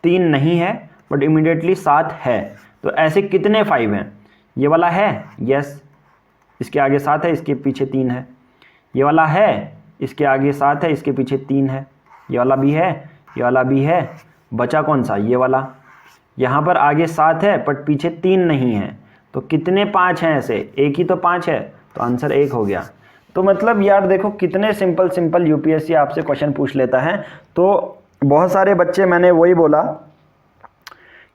3 नहीं है बट इमीडिएटली 7 है। तो ऐसे कितने 5 हैं, ये वाला है, यस, इसके आगे 7 है, इसके पीछे 3 है। ये वाला है, इसके आगे 7 है, इसके पीछे 3 है। ये वाला भी है, ये वाला भी है, बचा कौन सा, ये वाला। यहाँ पर आगे 7 है बट पीछे 3 नहीं है। तो कितने 5 हैं ऐसे, एक ही तो 5 है, तो आंसर 1 हो गया। तो मतलब यार देखो कितने सिंपल यूपीएससी आपसे क्वेश्चन पूछ लेता है। तो बहुत सारे बच्चे, मैंने वही बोला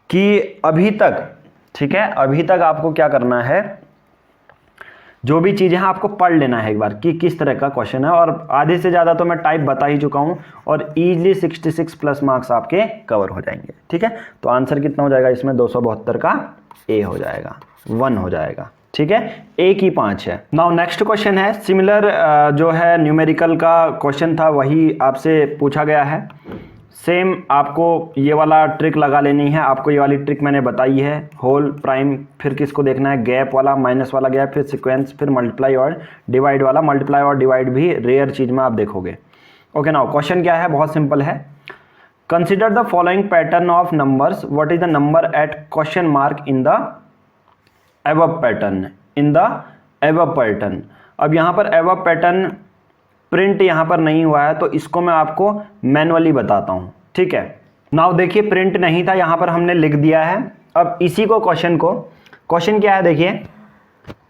कि अभी तक, ठीक है, अभी तक आपको क्या करना है जो भी चीज़ें हैं आपको पढ़ लेना है एक बार कि किस तरह का क्वेश्चन है, और आधे से ज़्यादा तो मैं टाइप बता ही चुका हूँ और ईजिली 66 प्लस मार्क्स आपके कवर हो जाएंगे। ठीक है, तो आंसर कितना हो जाएगा इसमें, 272 का ए हो जाएगा, 1 हो जाएगा। ठीक है, ए की 5 है। नाउ नेक्स्ट क्वेश्चन है सिमिलर, जो है न्यूमेरिकल का क्वेश्चन था वही आपसे पूछा गया है। सेम आपको ये वाला ट्रिक लगा लेनी है। आपको ये वाली ट्रिक मैंने बताई है, होल, प्राइम, फिर किसको देखना है, गैप वाला, माइनस वाला गैप, फिर सीक्वेंस, फिर मल्टीप्लाई और डिवाइड वाला। मल्टीप्लाई और डिवाइड भी रेयर चीज़ में आप देखोगे। ओके, नाउ क्वेश्चन क्या है, बहुत सिंपल है। Consider the following pattern of numbers, what is the number at question mark in the above pattern, in the above pattern. अब यहाँ पर एबव पैटर्न प्रिंट यहाँ पर नहीं हुआ है तो इसको मैं आपको मैनुअली बताता हूँ। ठीक है, नाउ देखिए प्रिंट नहीं था, यहाँ पर हमने लिख दिया है। अब इसी को क्वेश्चन क्या है देखिए,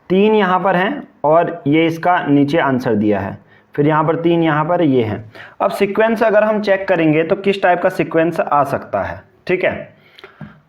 3 यहाँ पर हैं और ये इसका नीचे आंसर दिया है, फिर यहाँ पर 3 यहाँ पर ये हैं। अब सीक्वेंस अगर हम चेक करेंगे तो किस टाइप का सीक्वेंस आ सकता है। ठीक है,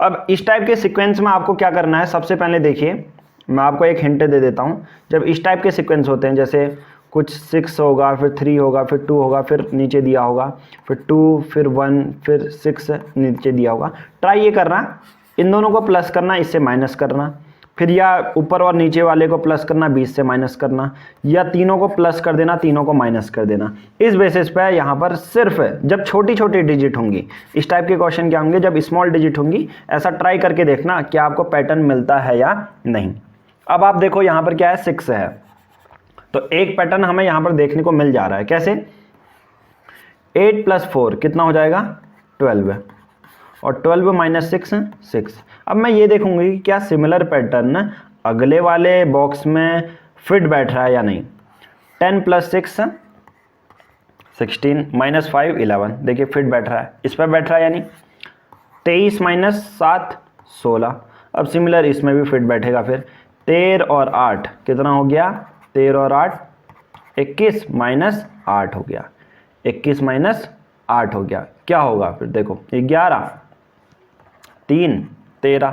अब इस टाइप के सीक्वेंस में आपको क्या करना है, सबसे पहले देखिए मैं आपको एक हिंट दे देता हूँ। जब इस टाइप के सीक्वेंस होते हैं, जैसे कुछ 6 होगा, फिर 3 होगा, फिर 2 होगा, फिर नीचे दिया होगा, फिर 2, फिर 1, फिर 6 नीचे दिया होगा, ट्राई ये करना, इन दोनों को प्लस करना, इससे माइनस करना, फिर या ऊपर और नीचे वाले को प्लस करना, 20 से माइनस करना, या तीनों को प्लस कर देना, तीनों को माइनस कर देना। इस बेसिस पे यहाँ पर सिर्फ जब छोटी छोटी डिजिट होंगी, इस टाइप के क्वेश्चन क्या होंगे, जब स्मॉल डिजिट होंगी, ऐसा ट्राई करके देखना कि आपको पैटर्न मिलता है या नहीं। अब आप देखो यहाँ पर क्या है, 6 है, तो एक पैटर्न हमें यहाँ पर देखने को मिल जा रहा है। कैसे, 8 + 4 कितना हो जाएगा, 12, और 12 - 6 6। अब मैं ये देखूंगी कि क्या सिमिलर पैटर्न अगले वाले बॉक्स में फिट बैठ रहा है या नहीं। 10 + 6 16, -5 11, देखिए फिट बैठ रहा है, इस पर बैठ रहा है यानी। 23 - 7 16, अब सिमिलर इसमें भी फिट बैठेगा। फिर 13 और 8 कितना हो गया, 13 और 8 21 - 8 हो गया, 21 - 8 हो गया। क्या होगा फिर देखो, 11 3 13।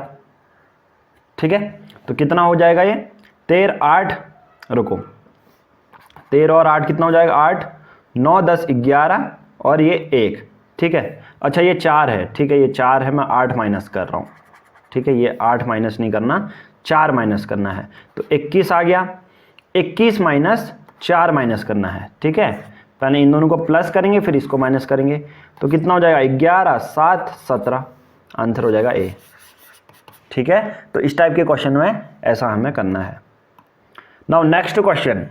ठीक है, तो कितना हो जाएगा ये, 13 8, रुको, 13 और 8 कितना हो जाएगा, 8 9 10 11 और ये 1। ठीक है, अच्छा ये 4 है, ठीक है ये 4 है, मैं 8 माइनस कर रहा हूँ। ठीक है, ये 8 माइनस नहीं करना, 4 माइनस करना है, तो 21 आ गया। 21 - 4 माइनस करना है। ठीक है, पहले इन दोनों को प्लस करेंगे, फिर इसको माइनस करेंगे, तो कितना हो जाएगा, 11 7 17, आंसर हो जाएगा ए। ठीक है, तो इस टाइप के क्वेश्चन में ऐसा हमें करना है। Now next question.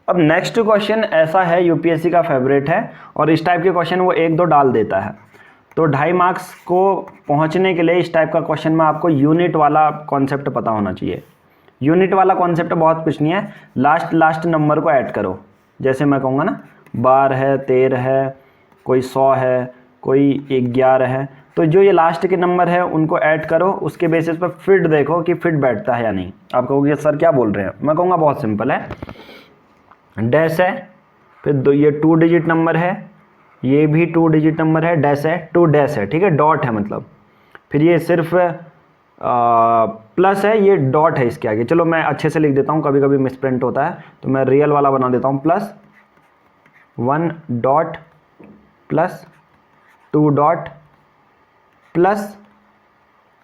अब नेक्स्ट क्वेश्चन ऐसा है, यूपीएससी का फेवरेट है, और इस टाइप के क्वेश्चन वो 1-2 डाल देता है। तो 2.5 मार्क्स को पहुंचने के लिए इस टाइप का क्वेश्चन में आपको यूनिट वाला कॉन्सेप्ट पता होना चाहिए। यूनिट वाला कॉन्सेप्ट बहुत कुछ नहीं है, लास्ट नंबर को ऐड करो। जैसे मैं कहूँगा ना, 12 है, 13 है, कोई 100 है, कोई 11 है, तो जो ये लास्ट के नंबर है उनको ऐड करो, उसके बेसिस पर फिट देखो कि फिट बैठता है या नहीं। आप कहोगे सर क्या बोल रहे हैं, मैं कहूँगा बहुत सिंपल है। डैश है, फिर ये 2 डिजिट नंबर है, ये भी 2 डिजिट नंबर है, डैश है, 2 डैश है, ठीक है, डॉट है मतलब, फिर ये सिर्फ प्लस है, ये डॉट है इसके आगे। चलो मैं अच्छे से लिख देता हूँ, कभी कभी मिसप्रिंट होता है, तो मैं रियल वाला बना देता हूँ। +1 dot plus 2 dot plus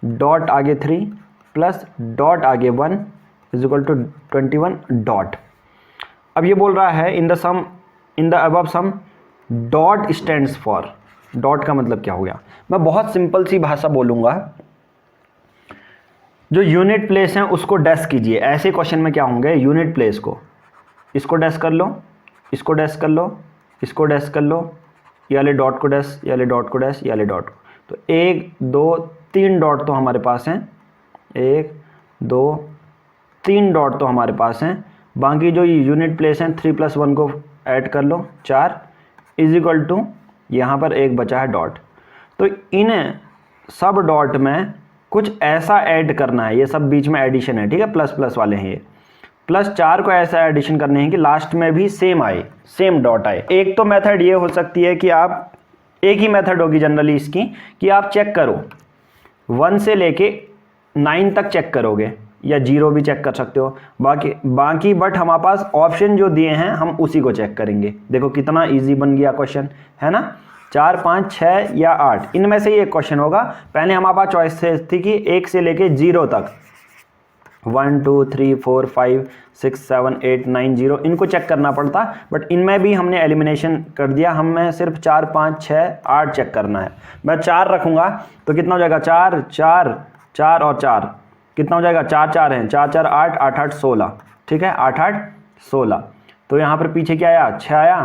dot आगे 3 प्लस डॉट आगे 1 = 21 डॉट। अब ये बोल रहा है in the above some dot stands for. Dot का मतलब क्या हो गया, मैं बहुत सिंपल सी भाषा बोलूँगा, जो यूनिट प्लेस हैं उसको डैश कीजिए। ऐसे क्वेश्चन में क्या होंगे, यूनिट प्लेस को, इसको डैश कर लो, इसको डैश कर लो, इसको डैश कर लो, ये वाले डॉट को डैश, ये वाले डॉट को डैश, ये वाले डॉट को। तो 1 2 3 डॉट तो हमारे पास हैं, 1 2 3 डॉट तो हमारे पास हैं। बाकी जो यूनिट प्लेस हैं 3 + 1 को ऐड कर लो, 4 = यहाँ पर 1 बचा है डॉट। तो इन सब डॉट में कुछ ऐसा ऐड करना है, ये सब बीच में एडिशन है, ठीक है, प्लस प्लस वाले हैं ये। +4 को ऐसा एडिशन करने हैं कि लास्ट में भी सेम आए, सेम डॉट आए। एक तो मेथड ये हो सकती है कि आप, एक ही मेथड होगी जनरली इसकी, कि आप चेक करो 1 से लेके 9 तक चेक करोगे, या 0 भी चेक कर सकते हो। बाकी बट हमारे पास ऑप्शन जो दिए हैं हम उसी को चेक करेंगे। देखो कितना इजी बन गया क्वेश्चन, है ना। 4, 5, 6 या 8 इनमें से ही एक क्वेश्चन होगा। पहले हमारे पास चॉइस थी कि 1 से लेके 0 तक 1 2 3 4 5 6 7 8 9 0 इनको चेक करना पड़ता, बट इनमें भी हमने एलिमिनेशन कर दिया। हमें सिर्फ 4 5 6 8 चेक करना है। मैं 4 रखूँगा तो कितना हो जाएगा, 4 4 4 और 4 कितना हो जाएगा, 4 4 हैं, 4 4 8 8 8 16, ठीक है, 8 8 16। तो यहाँ पर पीछे क्या आया, 6 आया,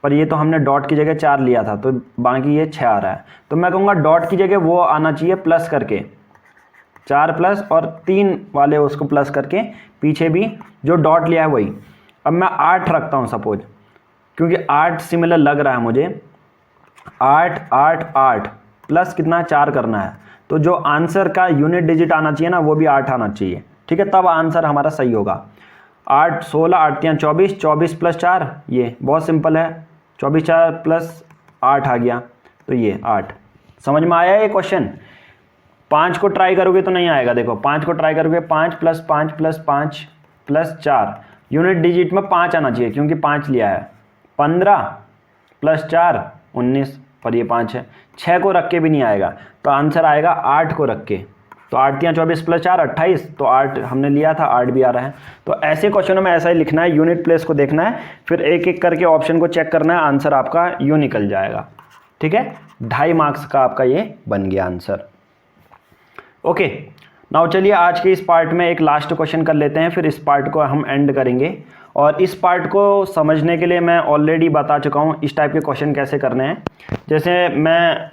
पर ये तो हमने डॉट की जगह 4 लिया था तो बाकी ये 6 आ रहा है। तो मैं कहूँगा डॉट की जगह वो आना चाहिए प्लस करके, 4 प्लस और 3 वाले उसको प्लस करके, पीछे भी जो डॉट लिया है वही। अब मैं 8 रखता हूँ सपोज, क्योंकि 8 सिमिलर लग रहा है मुझे। 8 8 8 प्लस कितना, 4 करना है, तो जो आंसर का यूनिट डिजिट आना चाहिए ना वो भी 8 आना चाहिए, ठीक है, तब आंसर हमारा सही होगा। 8 16 8 3 24, 24 प्लस 4, ये बहुत सिंपल है, 24 4 प्लस 8 आ गया, तो ये 8। समझ में आया ये क्वेश्चन। 5 को ट्राई करोगे तो नहीं आएगा। देखो 5 को ट्राई करोगे, 5 plus 5 plus 5 plus 4, unit digit में 5 आना चाहिए क्योंकि 5 लिया है। 15 प्लस 4 19, पर ये 5 है। 6 को रख के भी नहीं आएगा, तो आंसर आएगा 8 को रख के। तो 8 3 24 प्लस 4 28, तो 8 हमने लिया था, 8 भी आ रहा है। तो ऐसे क्वेश्चनों में ऐसा ही लिखना है, यूनिट प्लेस को देखना है, फिर एक एक करके ऑप्शन को चेक करना है, आंसर आपका यूँ निकल जाएगा, ठीक है। 2.5 मार्क्स का आपका ये बन गया आंसर। ओके, नाउ चलिए आज के इस पार्ट में एक लास्ट क्वेश्चन कर लेते हैं, फिर इस पार्ट को हम एंड करेंगे। और इस पार्ट को समझने के लिए मैं ऑलरेडी बता चुका हूँ इस टाइप के क्वेश्चन कैसे करने हैं। जैसे मैं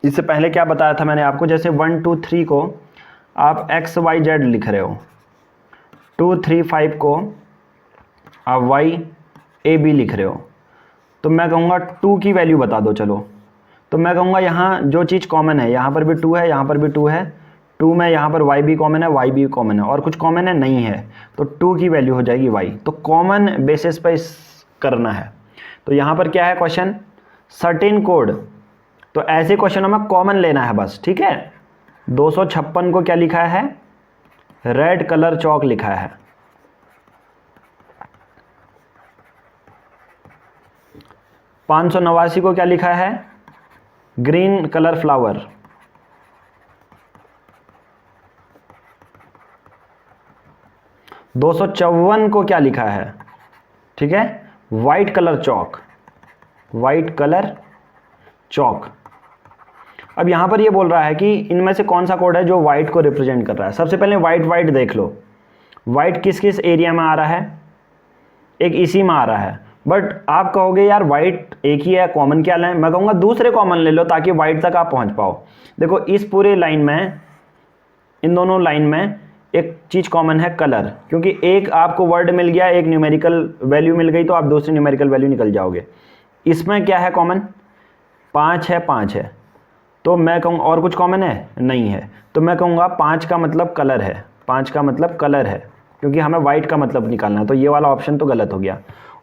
इससे पहले क्या बताया था मैंने आपको, जैसे 1 2 3 को आप x y z लिख रहे हो, 2 3 5 को आप y a b लिख रहे हो, तो मैं कहूँगा 2 की वैल्यू बता दो। चलो, तो मैं कहूँगा यहाँ जो चीज़ कॉमन है, यहाँ पर भी 2 है, यहाँ पर भी 2 है, 2 में यहाँ पर y भी कॉमन है, y भी कॉमन है, और कुछ कॉमन है नहीं है, तो 2 की वैल्यू हो जाएगी y। तो कॉमन बेसिस पर करना है। तो यहाँ पर क्या है क्वेश्चन, सर्टेन कोड, तो ऐसे क्वेश्चनों में कॉमन लेना है बस, ठीक है। 256 को क्या लिखा है, रेड कलर चौक लिखा है। 589 को क्या लिखा है, ग्रीन कलर फ्लावर। 254 को क्या लिखा है, ठीक है, वाइट कलर चौक, वाइट कलर चौक। अब यहाँ पर ये बोल रहा है कि इनमें से कौन सा कोड है जो वाइट को रिप्रेजेंट कर रहा है। सबसे पहले वाइट देख लो, वाइट किस किस एरिया में आ रहा है, एक इसी में आ रहा है। बट आप कहोगे यार वाइट एक ही है, कॉमन क्या लें, मैं कहूँगा दूसरे कॉमन ले लो ताकि वाइट तक आप पहुँच पाओ। देखो इस पूरे लाइन में, इन दोनों लाइन में एक चीज़ कॉमन है, कलर, क्योंकि एक आपको वर्ड मिल गया, एक न्यूमेरिकल वैल्यू मिल गई, तो आप दूसरी न्यूमेरिकल वैल्यू निकल जाओगे। इसमें क्या है कॉमन, 5 है, 5 है, तो मैं कहूँगा और कुछ कॉमन है नहीं है, तो मैं कहूँगा 5 का मतलब कलर है, 5 का मतलब कलर है, क्योंकि हमें वाइट का मतलब निकालना है, तो ये वाला ऑप्शन तो गलत हो गया।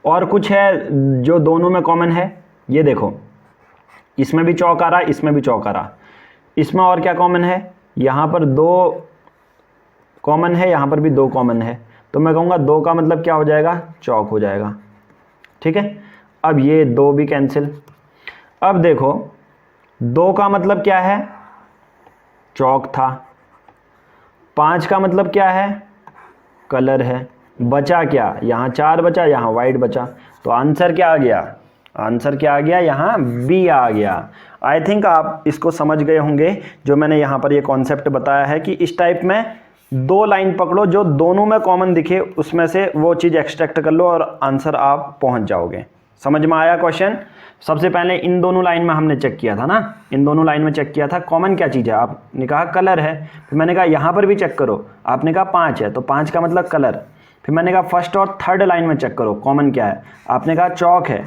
और कुछ है जो दोनों में कॉमन है, ये देखो इसमें भी चौक आ रहा, इसमें भी चौक आ रहा। इसमें और क्या कॉमन है, यहाँ पर 2 कॉमन है, यहाँ पर भी 2 कॉमन है, तो मैं कहूँगा 2 का मतलब क्या हो जाएगा, चौक हो जाएगा, ठीक है। अब ये 2 भी कैंसिल। अब देखो 2 का मतलब क्या है, चौक था। 5 का मतलब क्या है, कलर है। बचा क्या, यहाँ 4 बचा, यहाँ वाइट बचा, तो आंसर क्या आ गया, आंसर क्या आ गया, यहाँ बी आ गया। आई थिंक आप इसको समझ गए होंगे, जो मैंने यहाँ पर ये कॉन्सेप्ट बताया है कि इस टाइप में 2 लाइन पकड़ो, जो दोनों में कॉमन दिखे उसमें से वो चीज़ एक्सट्रैक्ट कर लो और आंसर आप पहुँच जाओगे। समझ में आया क्वेश्चन। सबसे पहले इन दोनों लाइन में हमने चेक किया था ना, इन दोनों लाइन में चेक किया था कॉमन क्या चीज़ है, आपने कहा कलर है। फिर मैंने कहा यहाँ पर भी चेक करो, आपने कहा 5 है, तो 5 का मतलब कलर। फिर मैंने कहा फर्स्ट और थर्ड लाइन में चेक करो कॉमन क्या है, आपने कहा चौक है।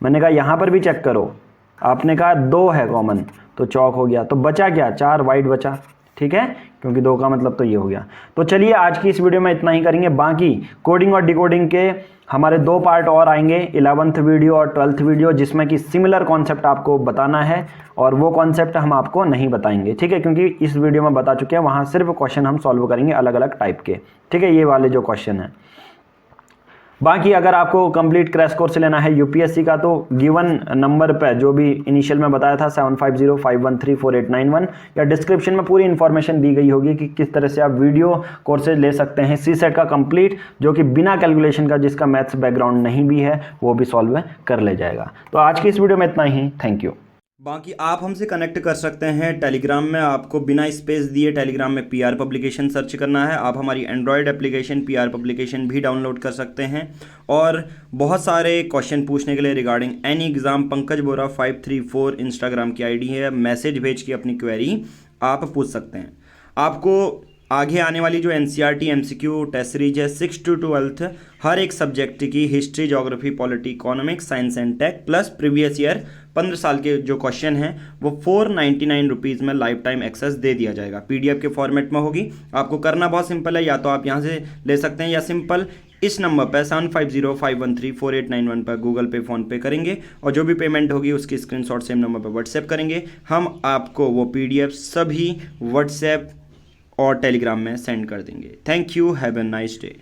मैंने कहा यहाँ पर भी चेक करो, आपने कहा 2 है कॉमन, तो चौक हो गया। तो बचा क्या, 4 वाइट बचा, ठीक है, क्योंकि 2 का मतलब तो ये हो गया। तो चलिए आज की इस वीडियो में इतना ही करेंगे, बाकी कोडिंग और डिकोडिंग के हमारे 2 पार्ट और आएंगे, 11th वीडियो और 12th वीडियो, जिसमें कि सिमिलर कॉन्सेप्ट आपको बताना है और वो कॉन्सेप्ट हम आपको नहीं बताएंगे, ठीक है, क्योंकि इस वीडियो में बता चुके हैं, वहाँ सिर्फ क्वेश्चन हम सॉल्व करेंगे अलग अलग टाइप के, ठीक है, ये वाले जो क्वेश्चन हैं। बाकी अगर आपको कंप्लीट क्रैश कोर्स लेना है यूपीएससी का, तो गिवन नंबर पे जो भी इनिशियल में बताया था 7505134891, या डिस्क्रिप्शन में पूरी इन्फॉर्मेशन दी गई होगी कि किस तरह से आप वीडियो कोर्सेज ले सकते हैं सी सेट का कंप्लीट, जो कि बिना कैलकुलेशन का, जिसका मैथ्स बैकग्राउंड नहीं भी है वो भी सॉल्व कर ले जाएगा। तो आज की इस वीडियो में इतना ही, थैंक यू। बाकी आप हमसे कनेक्ट कर सकते हैं टेलीग्राम में, आपको बिना स्पेस दिए टेलीग्राम में पीआर पब्लिकेशन सर्च करना है। आप हमारी एंड्रॉयड एप्लीकेशन पीआर पब्लिकेशन भी डाउनलोड कर सकते हैं और बहुत सारे क्वेश्चन पूछने के लिए रिगार्डिंग एनी एग्जाम पंकज बोरा 534 इंस्टाग्राम की आईडी है, मैसेज भेज के अपनी क्वेरी आप पूछ सकते हैं। आपको आगे आने वाली जो एनसीईआरटी एमसीक्यू टेस्ट सीरीज है 6 to 12th हर एक सब्जेक्ट की history, geography, polity, economics, science and tech plus previous year 15 साल के जो क्वेश्चन हैं वो 499 रुपीज़ में लाइफ टाइम एक्सेस दे दिया जाएगा। पीडीएफ के फॉर्मेट में होगी। आपको करना बहुत सिंपल है, या तो आप यहाँ से ले सकते हैं या सिंपल इस नंबर पर 7505134891 पर गूगल पे, फ़ोन पे करेंगे और जो भी पेमेंट होगी उसकी स्क्रीनशॉट सेम नंबर पर व्हाट्सएप करेंगे। हम आपको वो पीडीएफ सभी व्हाट्सएप और टेलीग्राम में सेंड कर देंगे। Thank you, have a nice day.